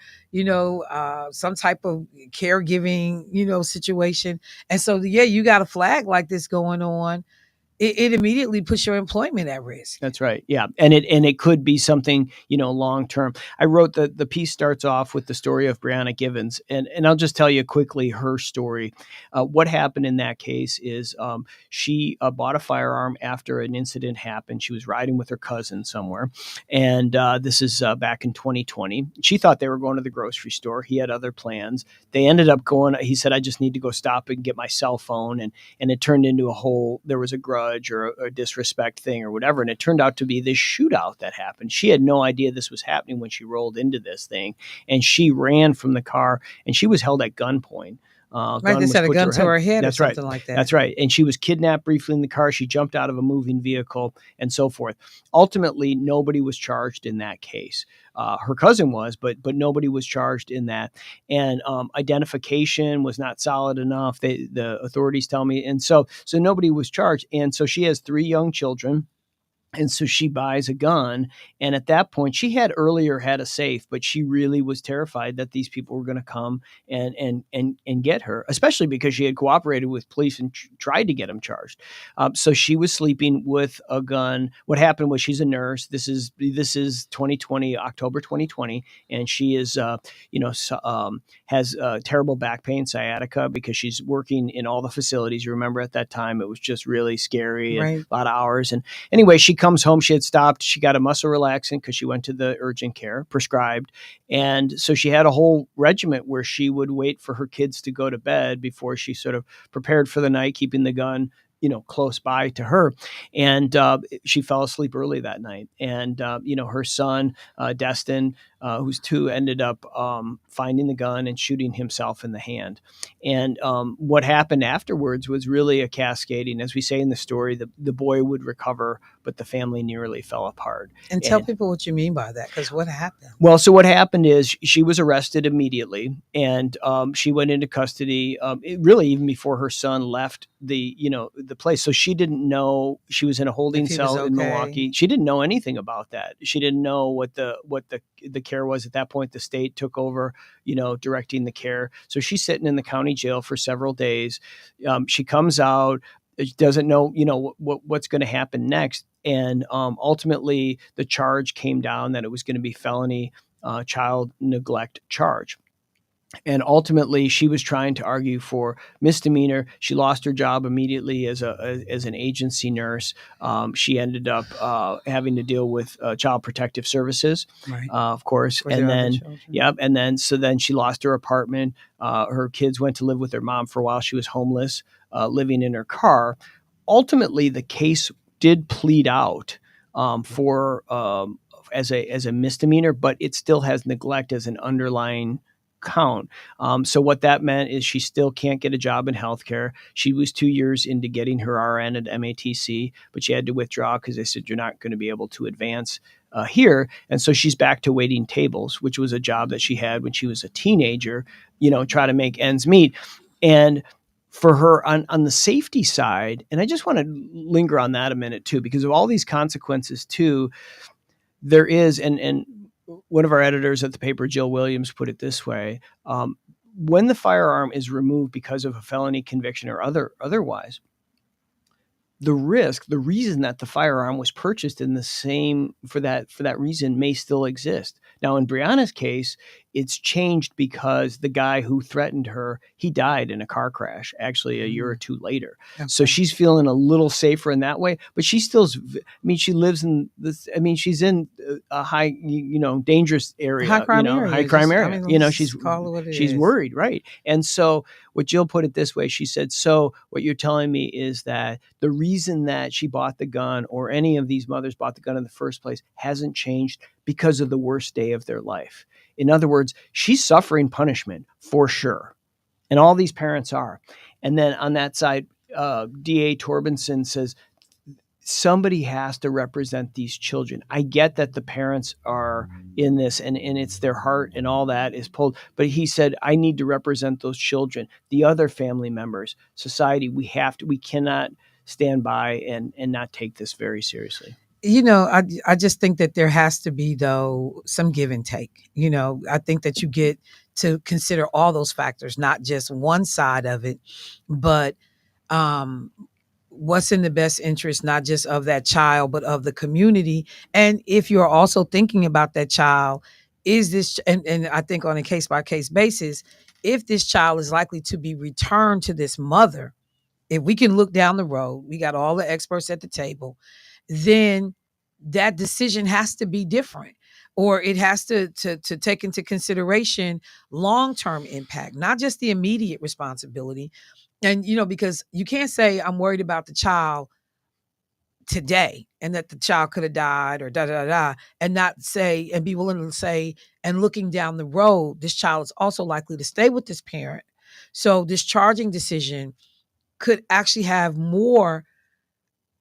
[SPEAKER 1] some type of caregiving, situation. And so, you got a flag like this going on. It immediately puts your employment at risk.
[SPEAKER 20] That's right. Yeah. And it could be something, long term. I wrote the piece starts off with the story of Brianna Givens. And I'll just tell you quickly her story. What happened in that case is she bought a firearm after an incident happened. She was riding with her cousin somewhere. And this is back in 2020. She thought they were going to the grocery store. He had other plans. They ended up going, he said, I just need to go stop and get my cell phone. And it turned into there was a grudge or a disrespect thing or whatever. And it turned out to be this shootout that happened. She had no idea this was happening when she rolled into this thing. And she ran from the car and she was held at gunpoint.
[SPEAKER 1] Right, they said a gun to her head or something like that.
[SPEAKER 20] That's right. And she was kidnapped briefly in the car. She jumped out of a moving vehicle and so forth. Ultimately, nobody was charged in that case. Her cousin was, but nobody was charged in that. And identification was not solid enough. The authorities tell me. And so nobody was charged. And so she has 3 young children. And so she buys a gun. And at that point, she had earlier had a safe, but she really was terrified that these people were going to come and get her, especially because she had cooperated with police and tried to get them charged. So she was sleeping with a gun. What happened was she's a nurse. This is 2020, October 2020. And she is, has terrible back pain, sciatica, because she's working in all the facilities. You remember at that time, it was just really scary and
[SPEAKER 1] Right.
[SPEAKER 20] a lot of hours. And anyway, she comes home, she had stopped, she got a muscle relaxant because she went to the urgent care, prescribed. And so she had a whole regiment where she would wait for her kids to go to bed before she sort of prepared for the night, keeping the gun, close by to her. And she fell asleep early that night. And, her son, Destin, who's 2, ended up finding the gun and shooting himself in the hand. And what happened afterwards was really a cascading. As we say in the story, the boy would recover, but the family nearly fell apart.
[SPEAKER 1] And tell people what you mean by that, because what happened?
[SPEAKER 20] Well, so what happened is she was arrested immediately, and she went into custody. Really, even before her son left the place. So she didn't know she was in a holding cell in Milwaukee. She didn't know anything about that. She didn't know what the care was at that point. The state took over, directing the care. So she's sitting in the county jail for several days. She comes out. Doesn't know, what's going to happen next. And ultimately, the charge came down that it was going to be felony child neglect charge. And ultimately, she was trying to argue for misdemeanor. She lost her job immediately as an agency nurse. She ended up having to deal with Child Protective Services,
[SPEAKER 1] right.
[SPEAKER 20] Of course. And then, then she lost her apartment. Her kids went to live with their mom for a while. She was homeless, living in her car. Ultimately, the case did plead out as a misdemeanor, but it still has neglect as an underlying count. So what that meant is she still can't get a job in healthcare. She was 2 years into getting her RN at MATC, but she had to withdraw because they said you're not going to be able to advance here. And so she's back to waiting tables, which was a job that she had when she was a teenager, try to make ends meet. And for her on the safety side, and I just want to linger on that a minute too, because of all these consequences too, there is, and one of our editors at the paper, Jill Williams, put it this way: when the firearm is removed because of a felony conviction or otherwise, the reason that the firearm was purchased in the same for that reason may still exist. Now, in Brianna's case, it's changed because the guy who threatened her, he died in a car crash, actually a year or two later. Okay. So she's feeling a little safer in that way, but she still, she lives in this, she's in a high, dangerous area, high crime area. She's worried. Right. And so what Jill put it this way, she said, so what you're telling me is that the reason that she bought the gun, or any of these mothers bought the gun in the first place, hasn't changed because of the worst day of their life. In other words, she's suffering punishment for sure. And all these parents are. And then on that side, DA Torbenson says, somebody has to represent these children. I get that the parents are in this and it's their heart and all that is pulled. But he said, I need to represent those children, the other family members, society. We cannot stand by and not take this very seriously.
[SPEAKER 1] I just think that there has to be, though, some give and take. I think that you get to consider all those factors, not just one side of it, but what's in the best interest, not just of that child, but of the community. And if you're also thinking about that child, is this, and I think on a case-by-case basis, if this child is likely to be returned to this mother, if we can look down the road, we got all the experts at the table, then that decision has to be different, or it has to take into consideration long-term impact, not just the immediate responsibility. And, because you can't say I'm worried about the child today and that the child could have died or and not say, and be willing to say, and looking down the road, this child is also likely to stay with this parent. So this charging decision could actually have more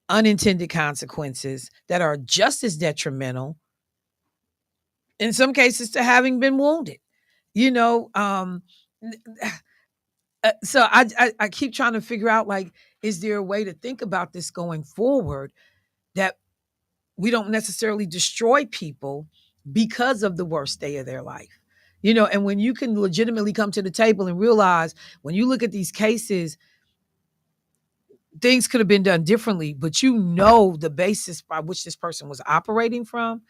[SPEAKER 1] unintended consequences that are just as detrimental, in some cases, to having been wounded. So I keep trying to figure out, is there a way to think about this going forward that we don't necessarily destroy people because of the worst day of their life? And when you can legitimately come to the table and realize, when you look at these cases, things could have been done differently, but the basis by which this person was operating from,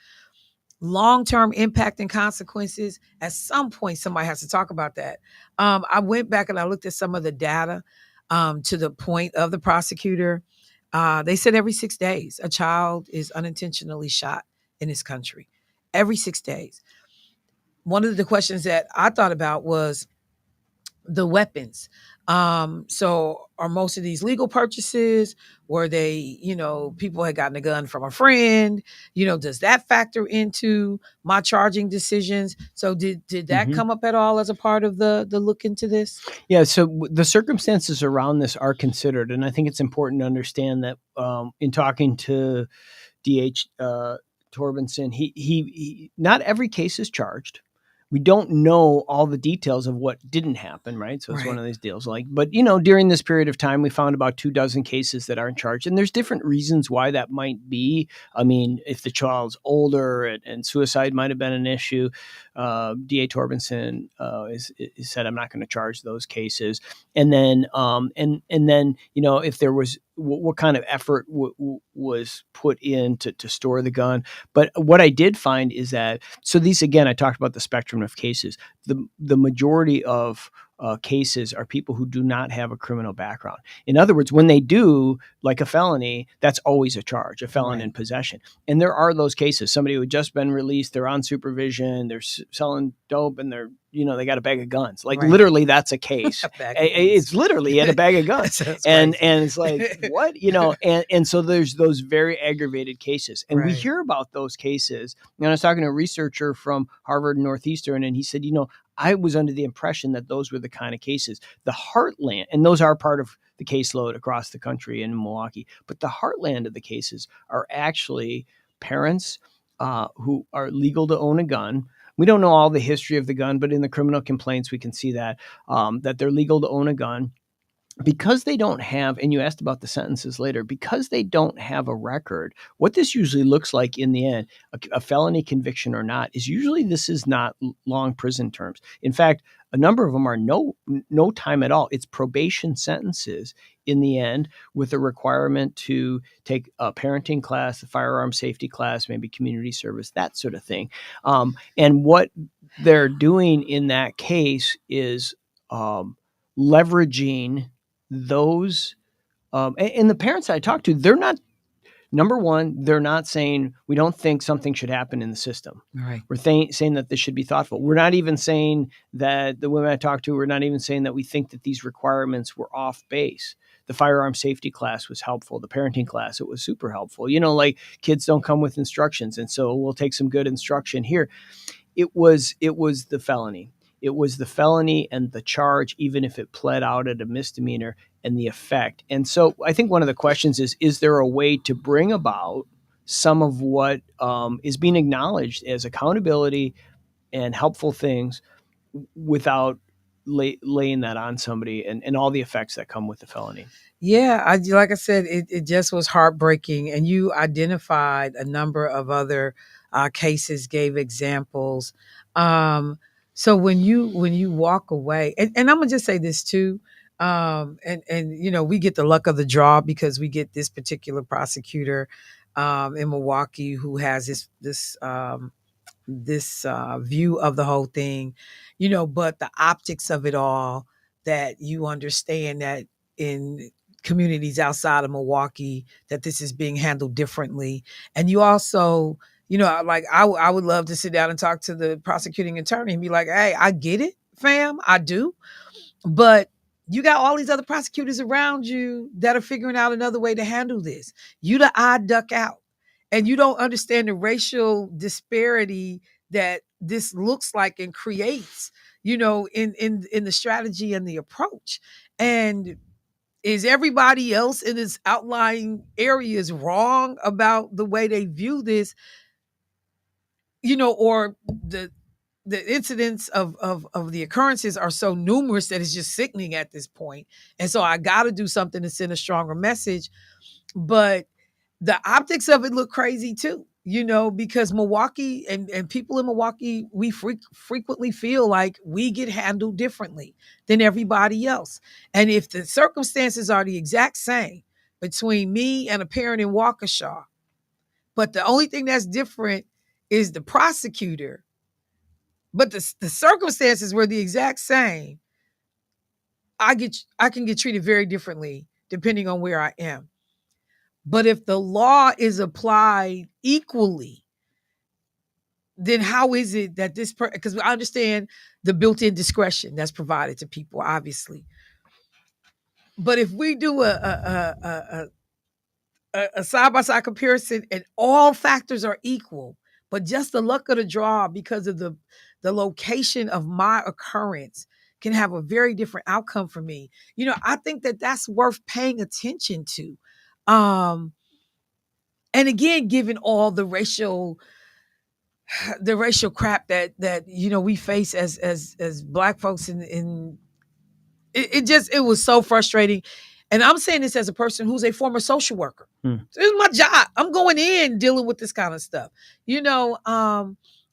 [SPEAKER 1] long-term impact and consequences. At some point, somebody has to talk about that. I went back and I looked at some of the data to the point of the prosecutor. They said every 6 days, a child is unintentionally shot in this country. Every 6 days. One of the questions that I thought about was the weapons. So are most of these legal purchases? Were they, people had gotten a gun from a friend? Does that factor into my charging decisions? So did that come up at all as a part of the look into this?
[SPEAKER 20] Yeah. So the circumstances around this are considered. And I think it's important to understand that in talking to DH Torbenson, he not every case is charged. We don't know all the details of what didn't happen, right? So it's one of these deals but during this period of time, we found about 24 cases that aren't charged. And there's different reasons why that might be. I mean, if the child's older and suicide might have been an issue, DA Torbenson is said, I'm not going to charge those cases. And then, and then, if there was, what kind of effort was put in to store the gun. But what I did find is that, so these, again, I talked about the spectrum of cases. The majority of cases are people who do not have a criminal background. In other words, when they do, like a felony, that's always a charge, a felon in possession. And there are those cases. Somebody who had just been released, they're on supervision, they're selling dope, and they're, they got a bag of guns. Like literally, that's a case. It's literally at a bag of guns. and it's like, what? And so there's those very aggravated cases. And we hear about those cases. And I was talking to a researcher from Harvard and Northeastern, and he said, I was under the impression that those were the kind of cases. The heartland, and those are part of the caseload across the country in Milwaukee, but the heartland of the cases are actually parents who are legal to own a gun. We don't know all the history of the gun, but in the criminal complaints, we can see that they're legal to own a gun. Because they don't have, and you asked about the sentences later, because they don't have a record, what this usually looks like in the end, a felony conviction or not, is usually this is not long prison terms. In fact, a number of them are no time at all. It's probation sentences in the end, with a requirement to take a parenting class, a firearm safety class, maybe community service, that sort of thing. And what they're doing in that case is leveraging those and the parents I talked to, they're not, number one, they're not saying we don't think something should happen in the system.
[SPEAKER 1] Right.
[SPEAKER 20] We're saying that this should be thoughtful. We're not even saying that, the women I talked to, we're not even saying that we think that these requirements were off base. The firearm safety class was helpful. The parenting class, it was super helpful. Like kids don't come with instructions, and so we'll take some good instruction here. It was the felony. It was the felony and the charge, even if it pled out at a misdemeanor, and the effect. And so I think one of the questions is there a way to bring about some of what is being acknowledged as accountability and helpful things without laying that on somebody and all the effects that come with the felony?
[SPEAKER 1] Yeah, like I said, it just was heartbreaking. And you identified a number of other cases, gave examples. So when you walk away, and I'm gonna just say this too, and we get the luck of the draw because we get this particular prosecutor in Milwaukee who has this view of the whole thing, but the optics of it all, that you understand that in communities outside of Milwaukee that this is being handled differently. And you also, like I would love to sit down and talk to the prosecuting attorney and be like, hey, I get it, fam, I do. But you got all these other prosecutors around you that are figuring out another way to handle this. You the odd duck out. And you don't understand the racial disparity that this looks like and creates, in the strategy and the approach. And is everybody else in this outlying areas wrong about the way they view this, or the incidents of the occurrences are so numerous that it's just sickening at this point. And so I got to do something to send a stronger message. But the optics of it look crazy too, because Milwaukee and people in Milwaukee, we frequently feel like we get handled differently than everybody else. And if the circumstances are the exact same between me and a parent in Waukesha, but the only thing that's different is the prosecutor, but the circumstances were the exact same, I can get treated very differently depending on where I am. But if the law is applied equally, then how is it that because I understand the built-in discretion that's provided to people, obviously. But if we do a side-by-side comparison and all factors are equal, but just the luck of the draw because of the location of my occurrence can have a very different outcome for me. I think that that's worth paying attention to. And again, given all the racial crap that we face as Black folks in it was so frustrating. And I'm saying this as a person who's a former social worker. So it's my job. I'm going in dealing with this kind of stuff.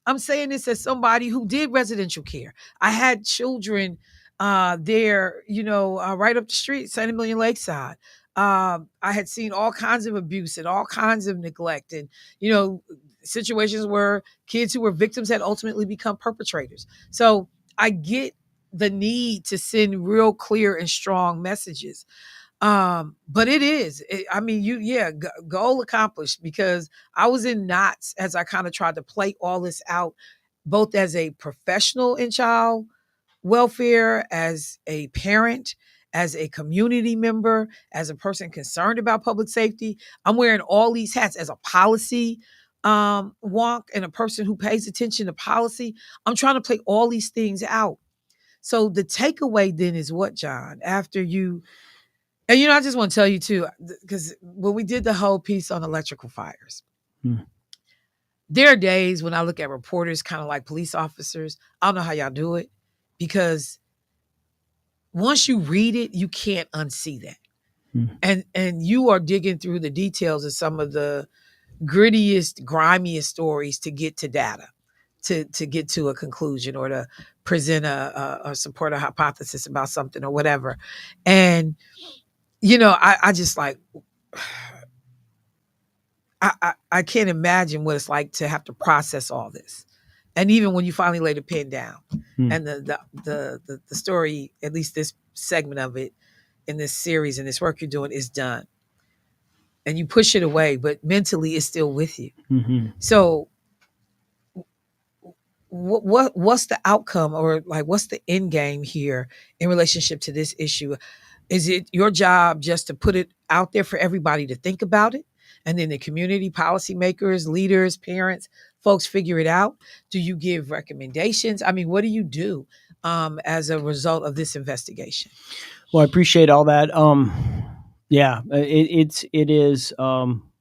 [SPEAKER 1] I'm saying this as somebody who did residential care. I had children there, right up the street, Santa Amelia Lakeside. I had seen all kinds of abuse and all kinds of neglect and, situations where kids who were victims had ultimately become perpetrators. So I get the need to send real clear and strong messages. But goal accomplished, because I was in knots as I kind of tried to play all this out, both as a professional in child welfare, as a parent, as a community member, as a person concerned about public safety. I'm wearing all these hats as a policy wonk and a person who pays attention to policy. I'm trying to play all these things out. So the takeaway then is what, John, after you, and I just want to tell you too, because when we did the whole piece on electrical fires, there are days when I look at reporters kind of like police officers. I don't know how y'all do it, because once you read it, you can't unsee that. And you are digging through the details of some of the grittiest, grimiest stories to get to data, to get to a conclusion or to present or support a hypothesis about something or whatever. And, I just like, I can't imagine what it's like to have to process all this. And even when you finally lay the pen down and the story, at least this segment of it in this series and this work you're doing is done, and you push it away, but mentally it's still with you. So what's the outcome, or like what's the end game here in relationship to this issue? Is it your job just to put it out there for everybody to think about it, and then the community, policymakers, leaders, parents, folks figure it out? Do you give recommendations? I mean, what do you do as a result of this investigation?
[SPEAKER 20] Well, I appreciate all that.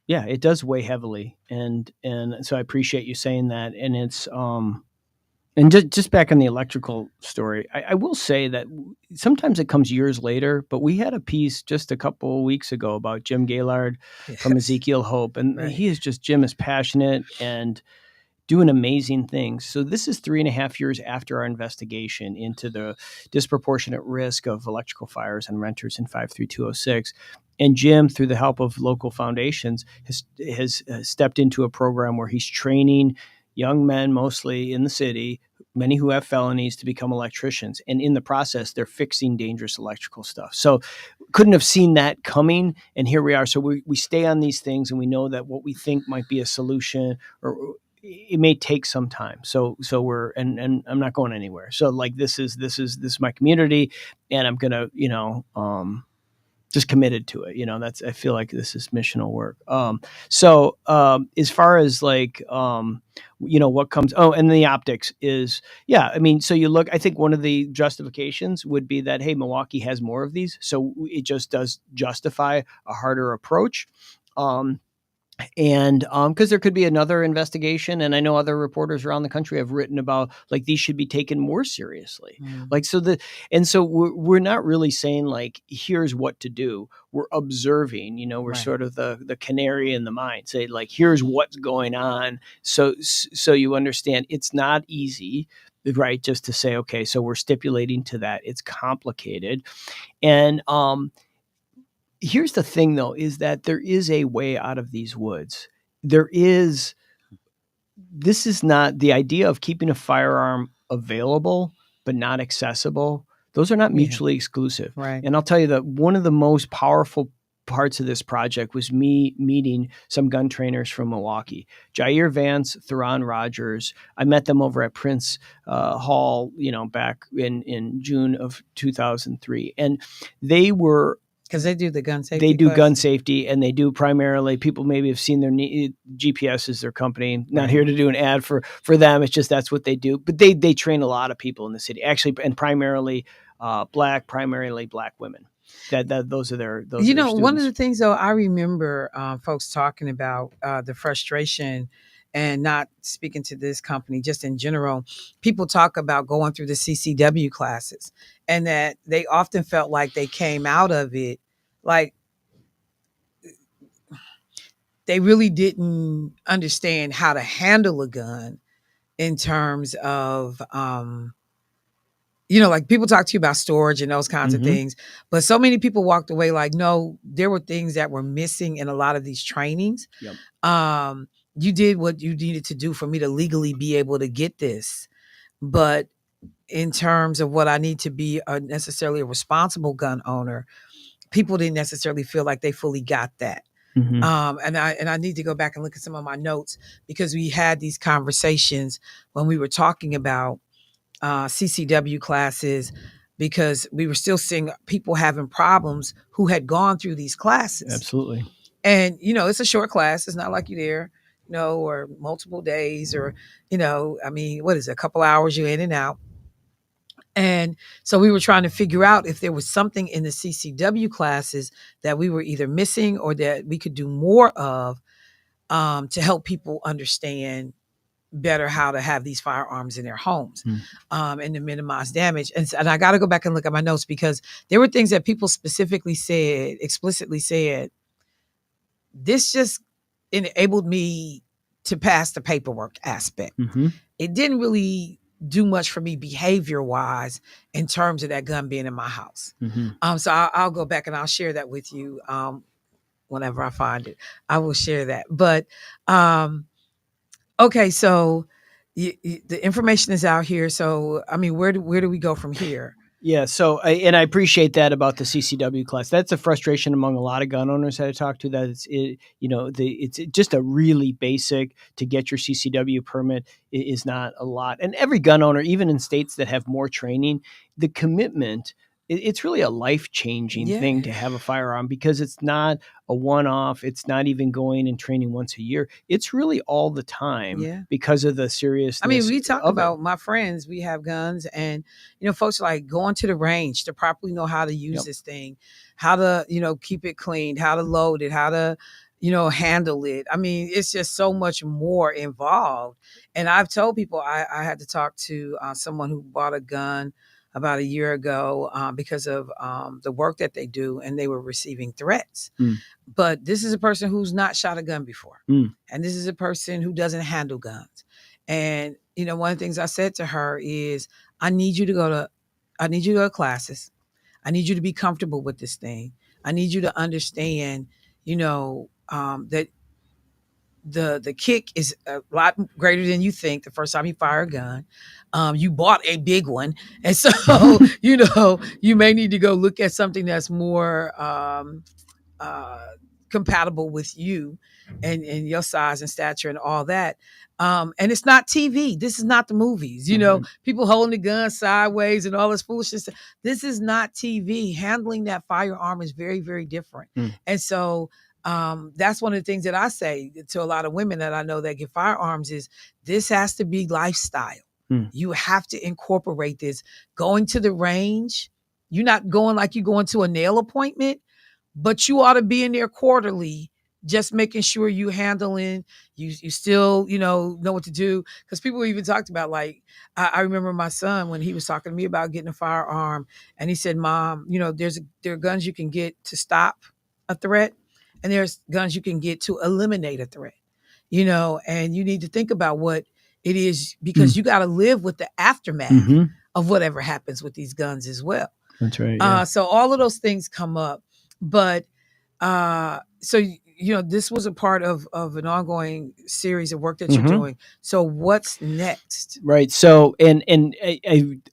[SPEAKER 20] It does weigh heavily, and so I appreciate you saying that. And it's and just back on the electrical story, I will say that sometimes it comes years later, but we had a piece just a couple of weeks ago about Jim Gaillard from Ezekiel Hope, and Jim is passionate and doing amazing things. So this is 3.5 years after our investigation into the disproportionate risk of electrical fires and renters in 53206. And Jim, through the help of local foundations, has stepped into a program where he's training young men, mostly in the city, many who have felonies, to become electricians. And in the process, they're fixing dangerous electrical stuff. So couldn't have seen that coming. And here we are. So we stay on these things, and we know that what we think might be a solution, or it may take some time. So we're, and I'm not going anywhere. So like, this is my community, and I'm going to, just committed to it. I feel like this is missional work. As far as like, what comes, and the optics is, so you look, I think one of the justifications would be that, hey, Milwaukee has more of these. So it just does justify a harder approach. And because there could be another investigation, and I know other reporters around the country have written about like these should be taken more seriously. So we're not really saying like here's what to do. We're observing. We're sort of the canary in the mine. Say like here's what's going on. So you understand it's not easy, right? Just to say okay, so we're stipulating to that. It's complicated, and here's the thing, though, is that there is a way out of these woods. This is not the idea of keeping a firearm available but not accessible. Those are not mutually exclusive.
[SPEAKER 1] Right.
[SPEAKER 20] And I'll tell you that one of the most powerful parts of this project was me meeting some gun trainers from Milwaukee, Jair Vance, Theron Rogers. I met them over at Prince Hall, back in June of 2003. And they were,
[SPEAKER 1] because they do the gun safety.
[SPEAKER 20] They do gun safety, and they do primarily, people maybe have seen their GPS is their company. Not here to do an ad for them. It's just that's what they do. But they train a lot of people in the city, actually, and primarily black women. those are their those
[SPEAKER 1] You
[SPEAKER 20] are their
[SPEAKER 1] know, one of
[SPEAKER 20] students.
[SPEAKER 1] the things though, I remember folks talking about the frustration, and not speaking to this company, just in general, people talk about going through the CCW classes, and that they often felt like they came out of it like they really didn't understand how to handle a gun in terms of like people talk to you about storage and those kinds of things, but so many people walked away like, no, there were things that were missing in a lot of these trainings.
[SPEAKER 20] Yep.
[SPEAKER 1] You did what you needed to do for me to legally be able to get this, but in terms of what I need to be necessarily a responsible gun owner, people didn't necessarily feel like they fully got that. And I need to go back and look at some of my notes, because we had these conversations when we were talking about CCW classes, because we were still seeing people having problems who had gone through these classes.
[SPEAKER 20] Absolutely.
[SPEAKER 1] And, it's a short class. It's not like you're there, or multiple days, or, I mean, what is it? A couple hours, you're in and out. And so we were trying to figure out if there was something in the CCW classes that we were either missing or that we could do more of to help people understand better how to have these firearms in their homes and to minimize damage. And I got to go back and look at my notes, because there were things that people explicitly said, this just enabled me to pass the paperwork aspect. It didn't really do much for me behavior wise in terms of that gun being in my house. So I'll go back and I'll share that with you whenever I find it. I will share that. But okay, so the information is out here. So I mean, where do we go from here?
[SPEAKER 20] Yeah, so I appreciate that about the CCW class. That's a frustration among a lot of gun owners that I talk to. That it's just a really basic to get your CCW permit is not a lot. And every gun owner, even in states that have more training, the commitment. It's really a life-changing thing to have a firearm, because it's not a one-off. It's not even going and training once a year. It's really all the time because of the seriousness.
[SPEAKER 1] I mean, we talk about my friends, we have guns, and, folks are like going to the range to properly know how to use this thing, how to, keep it clean, how to load it, how to, handle it. I mean, it's just so much more involved. And I've told people I had to talk to someone who bought a gun about a year ago because of the work that they do, and they were receiving threats. But this is a person who's not shot a gun before. And this is a person who doesn't handle guns. And, one of the things I said to her is, I need you to go to classes. I need you to be comfortable with this thing. I need you to understand, that the kick is a lot greater than you think the first time you fire a gun. You bought a big one. And so, you may need to go look at something that's more compatible with you and your size and stature and all that. And it's not TV. This is not the movies, people holding the gun sideways and all this foolishness. This is not TV. Handling that firearm is very, very different. And so that's one of the things that I say to a lot of women that I know that get firearms is, this has to be lifestyle. You have to incorporate this. Going to the range, you're not going like you're going to a nail appointment, but you ought to be in there quarterly, just making sure you handling, you still, know what to do. Because people even talked about, like, I remember my son when he was talking to me about getting a firearm, and he said, Mom, there are guns you can get to stop a threat, and there's guns you can get to eliminate a threat, and you need to think about what it is, because you got to live with the aftermath of whatever happens with these guns as well.
[SPEAKER 20] That's right. Yeah.
[SPEAKER 1] So all of those things come up, but so this was a part of an ongoing series of work that you're doing. So what's next?
[SPEAKER 20] Right. So and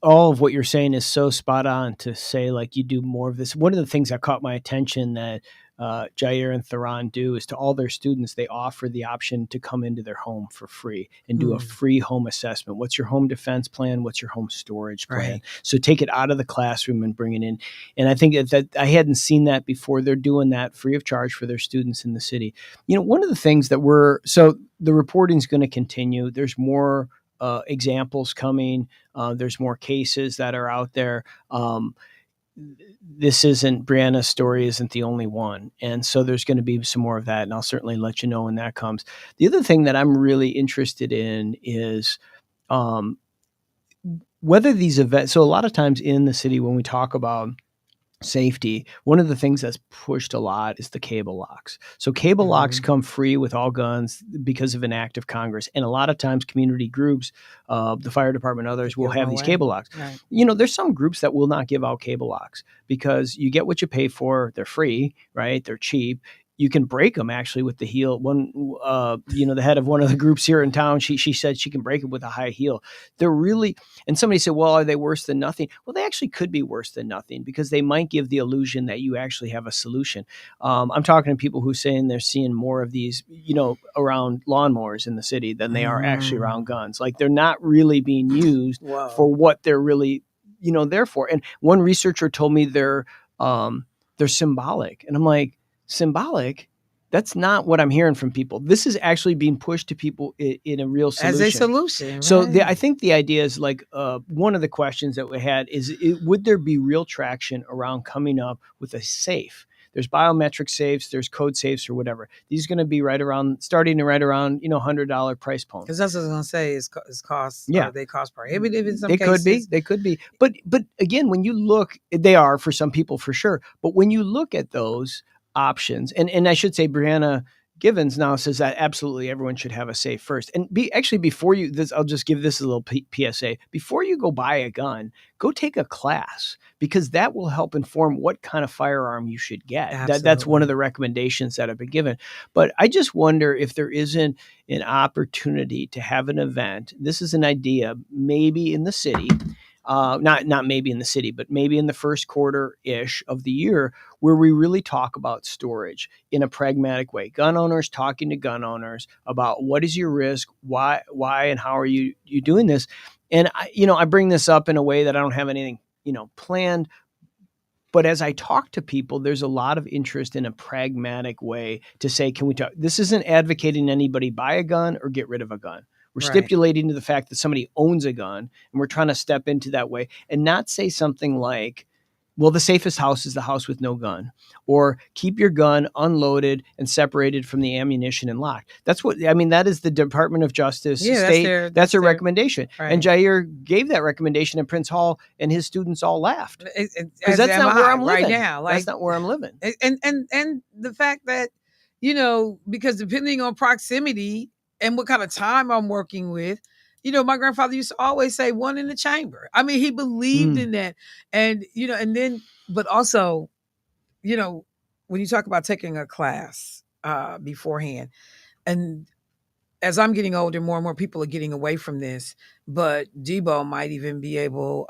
[SPEAKER 20] all of what you're saying is so spot on to say, like, you do more of this. One of the things that caught my attention that Jair and Theron do is, to all their students, they offer the option to come into their home for free and do a free home assessment. What's your home defense plan? What's your home storage plan?
[SPEAKER 1] Right.
[SPEAKER 20] So take it out of the classroom and bring it in. And I think that I hadn't seen that before. They're doing that free of charge for their students in the city. One of the things that so the reporting is going to continue. There's more examples coming. There's more cases that are out there. this isn't Brianna's story isn't the only one. And so there's going to be some more of that. And I'll certainly let you know when that comes. The other thing that I'm really interested in is whether these events, so a lot of times in the city, when we talk about safety, one of the things that's pushed a lot is the cable locks. So cable locks come free with all guns because of an act of Congress. And a lot of times community groups, the fire department, others will have these cable locks.
[SPEAKER 1] Right.
[SPEAKER 20] You know, there's some groups that will not give out cable locks because you get what you pay for. They're free, right? They're cheap. You can break them actually with the heel. One, the head of one of the groups here in town, she said she can break it with a high heel. They're really, and somebody said, well, are they worse than nothing? Well, they actually could be worse than nothing because they might give the illusion that you actually have a solution. I'm talking to people who are saying they're seeing more of these, around lawnmowers in the city than they are actually around guns. Like they're not really being used for what they're really, there for. And one researcher told me they're symbolic. And I'm like, symbolic? That's not what I'm hearing from people. This is actually being pushed to people in a real solution.
[SPEAKER 1] As a solution.
[SPEAKER 20] So
[SPEAKER 1] right.
[SPEAKER 20] I think the idea is like one of the questions that we had is, would there be real traction around coming up with a safe? There's biometric safes, there's code safes or whatever. These are going to be starting right around, $100 price point.
[SPEAKER 1] Because that's what I was going to say is cost.
[SPEAKER 20] Yeah.
[SPEAKER 1] They cost prohibitive in some
[SPEAKER 20] They
[SPEAKER 1] cases.
[SPEAKER 20] They could be. But again, when you look, they are for some people for sure. But when you look at those options, and I should say Brianna Givens now says that absolutely everyone should have a safe first. And before you, I'll just give this a little PSA. Before you go buy a gun, go take a class because that will help inform what kind of firearm you should get. That's one of the recommendations that have been given. But I just wonder if there isn't an opportunity to have an event. This is an idea, maybe in the city. Not maybe in the city, but maybe in the first quarter-ish of the year where we really talk about storage in a pragmatic way. Gun owners talking to gun owners about what is your risk, why, and how are you doing this? And I bring this up in a way that I don't have anything, planned. But as I talk to people, there's a lot of interest in a pragmatic way to say, can we talk? This isn't advocating anybody buy a gun or get rid of a gun. We're stipulating to the fact that somebody owns a gun, and we're trying to step into that way and not say something like, well, the safest house is the house with no gun, or keep your gun unloaded and separated from the ammunition and locked. That is the Department of Justice state. That's a recommendation. Right. And Jair gave that recommendation at Prince Hall, and his students all laughed. Because that's not where I'm living.
[SPEAKER 1] Right now.
[SPEAKER 20] That's not where I'm living.
[SPEAKER 1] And the fact that, because depending on proximity and what kind of time I'm working with, my grandfather used to always say one in the chamber. I mean, he believed in that. And, but also, when you talk about taking a class beforehand, and as I'm getting older, more and more people are getting away from this, but Debo might even be able,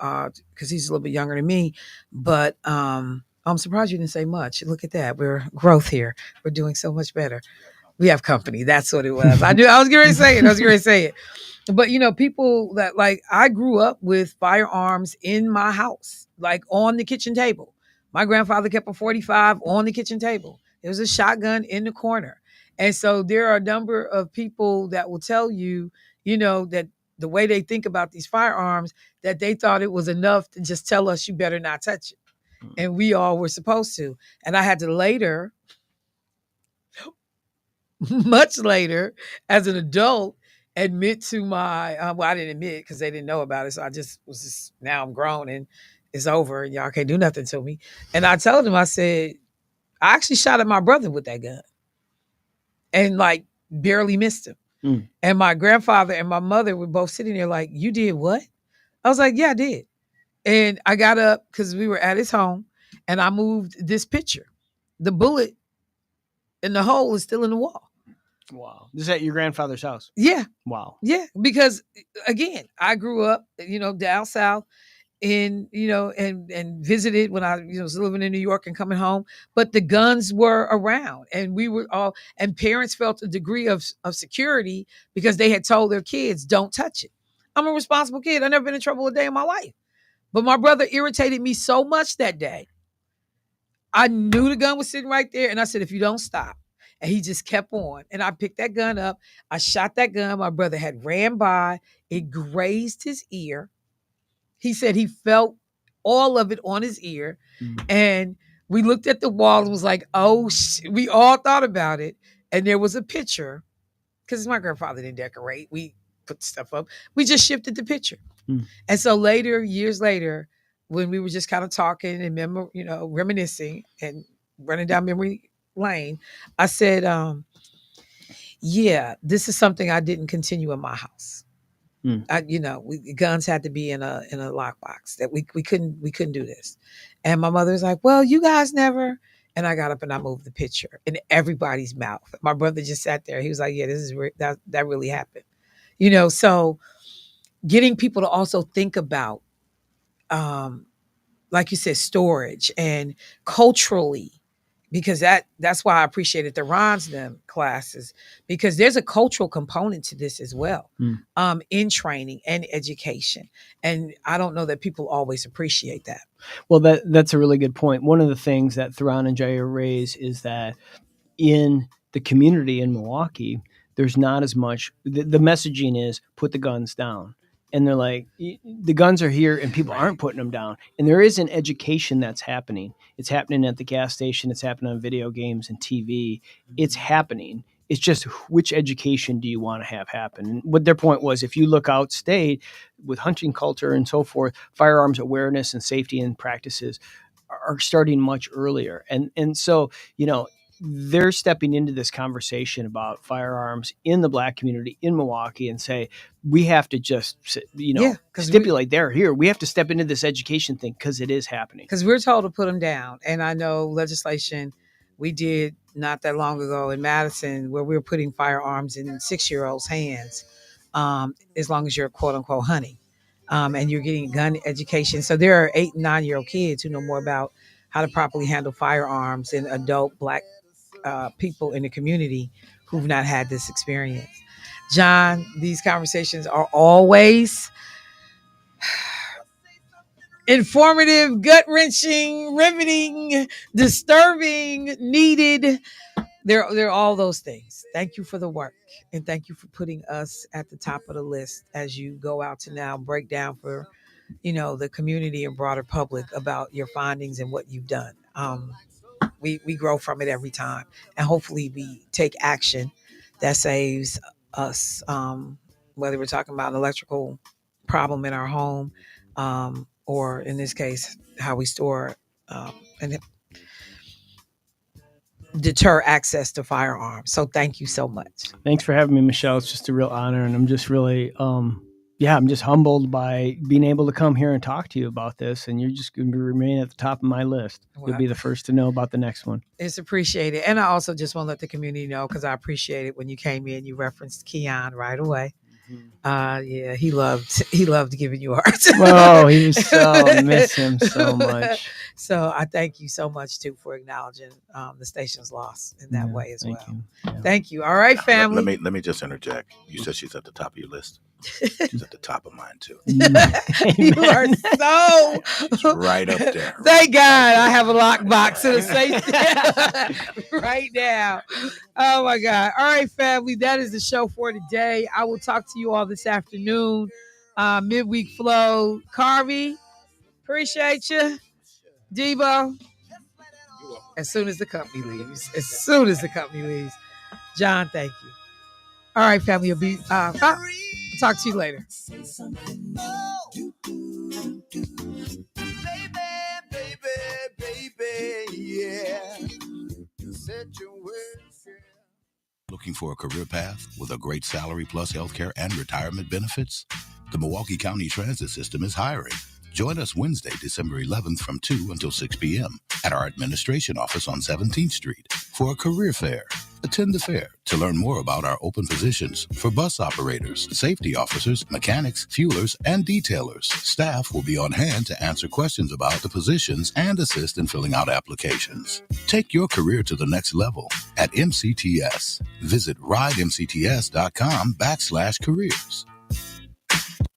[SPEAKER 1] because he's a little bit younger than me, but I'm surprised you didn't say much. Look at that. We're growth here. We're doing so much better. We have company. That's what it was. I was going to say it. But, people that I grew up with firearms in my house, on the kitchen table. My grandfather kept a 45 on the kitchen table. There was a shotgun in the corner. And so there are a number of people that will tell you, that the way they think about these firearms, that they thought it was enough to just tell us you better not touch it. And we all were supposed to. And I had to later, much later, as an adult, admit to my, I didn't admit because they didn't know about it. So I now I'm grown and it's over and y'all can't do nothing to me. And I told him, I said, I actually shot at my brother with that gun and barely missed him. And my grandfather and my mother were both sitting there like, you did what? I was like, yeah, I did. And I got up because we were at his home and I moved this picture. The bullet in the hole is still in the wall.
[SPEAKER 20] Wow. This is at your grandfather's house?
[SPEAKER 1] Yeah.
[SPEAKER 20] Wow.
[SPEAKER 1] Yeah. Because again, I grew up, down south and visited when I was living in New York and coming home, but the guns were around and we were all, and parents felt a degree of security because they had told their kids, don't touch it. I'm a responsible kid. I've never been in trouble a day in my life. But my brother irritated me so much that day. I knew the gun was sitting right there. And I said, if you don't stop. And he just kept on. And I picked that gun up. I shot that gun. My brother had ran by. It grazed his ear. He said he felt all of it on his ear. And we looked at the wall and was like, oh, we all thought about it. And there was a picture, because my grandfather didn't decorate. We put stuff up. We just shifted the picture. And so later, years later, when we were just kind of talking and reminiscing and running down memory lane, I said, yeah, this is something I didn't continue in my house. Guns had to be in a lockbox. That we couldn't do this. And my mother was like, well, you guys never. And I got up and I moved the picture in everybody's mouth. My brother just sat there. He was like, yeah, this is that really happened. So getting people to also think about, like you said, storage and culturally, because that's why I appreciated the Ron's them classes, because there's a cultural component to this as well, in training and education. And I don't know that people always appreciate that.
[SPEAKER 20] Well, that's a really good point. One of the things that Theron and Jair raise is that in the community in Milwaukee, there's not as much, the messaging is put the guns down. And they're like, the guns are here and people aren't putting them down. And there is an education that's happening. It's happening at the gas station. It's happening on video games and TV. It's happening. It's just, which education do you want to have happen? And what their point was, if you look outstate with hunting culture and so forth, firearms awareness and safety and practices are starting much earlier. And so, they're stepping into this conversation about firearms in the Black community in Milwaukee and say, we have to just, stipulate they're here. We have to step into this education thing because it is happening.
[SPEAKER 1] Because we're told to put them down. And I know legislation we did not that long ago in Madison where we were putting firearms in 6-year-olds' hands, as long as you're quote unquote hunting, and you're getting gun education. So there are 8 and 9-year-old kids who know more about how to properly handle firearms than adult Black people in the community who've not had this experience. John, these conversations are always informative, gut-wrenching, riveting, disturbing, needed. They're all those things. Thank you for the work, and thank you for putting us at the top of the list as you go out to now break down for the community and broader public about your findings and what you've done. We grow from it every time, and hopefully we take action that saves us, whether we're talking about an electrical problem in our home, or in this case, how we store and deter access to firearms. So thank you so much.
[SPEAKER 20] Thanks for having me, Michelle. It's just a real honor, and I'm just really I'm just humbled by being able to come here and talk to you about this, and you're just going to remain at the top of my list. You'll be the first to know about the next one.
[SPEAKER 1] It's appreciated. And I also just want to let the community know, because I appreciate it when you came in, you referenced Keon right away. Yeah, he loved giving you hearts.
[SPEAKER 20] Oh, he was miss him so much.
[SPEAKER 1] So I thank you so much too for acknowledging the station's loss in that way as well.
[SPEAKER 20] Yeah.
[SPEAKER 1] Thank you. All right, family.
[SPEAKER 2] Let me just interject. You said she's at the top of your list. She's at the top of mine too.
[SPEAKER 1] You are so
[SPEAKER 2] She's right up there.
[SPEAKER 1] Thank God I have a lockbox in the safe right now. Oh my God. All right, family. That is the show for today. I will talk to you all this afternoon. Midweek flow. Carvey, appreciate you. Debo. As soon as the company leaves. John, thank you. All right, family. I'll talk to you later.
[SPEAKER 17] Looking for a career path with a great salary plus healthcare and retirement benefits? The Milwaukee County Transit System is hiring. Join us Wednesday, December 11th from 2 until 6 p.m. at our administration office on 17th Street for a career fair. Attend the fair to learn more about our open positions for bus operators, safety officers, mechanics, fuelers, and detailers. Staff will be on hand to answer questions about the positions and assist in filling out applications. Take your career to the next level at MCTS. Visit ridemcts.com/careers.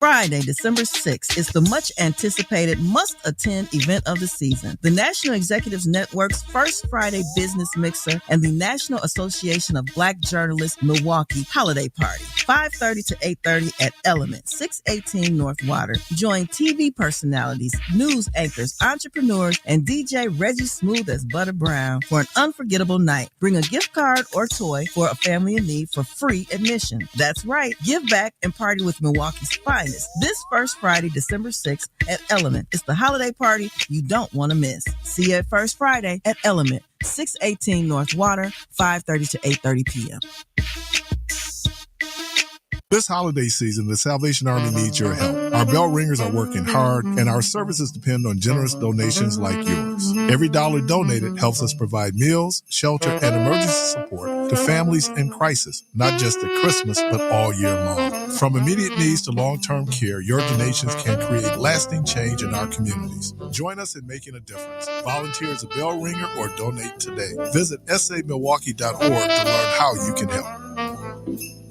[SPEAKER 21] Friday, December 6th, is the much-anticipated, must-attend event of the season. The National Executives Network's first Friday Business Mixer and the National Association of Black Journalists Milwaukee Holiday Party, 5:30 to 8:30 at Element, 618 North Water. Join TV personalities, news anchors, entrepreneurs, and DJ Reggie Smooth as Butter Brown for an unforgettable night. Bring a gift card or toy for a family in need for free admission. That's right. Give back and party with Milwaukee's finest this first Friday, December 6th at Element. It's the holiday party you don't want to miss. See you at First Friday at Element, 618 North Water, 5:30 to 8:30 p.m.
[SPEAKER 22] This holiday season, the Salvation Army needs your help. Our bell ringers are working hard, and our services depend on generous donations like yours. Every dollar donated helps us provide meals, shelter, and emergency support to families in crisis, not just at Christmas, but all year long. From immediate needs to long-term care, your donations can create lasting change in our communities. Join us in making a difference. Volunteer as a bell ringer or donate today. Visit samilwaukee.org to learn how you can help.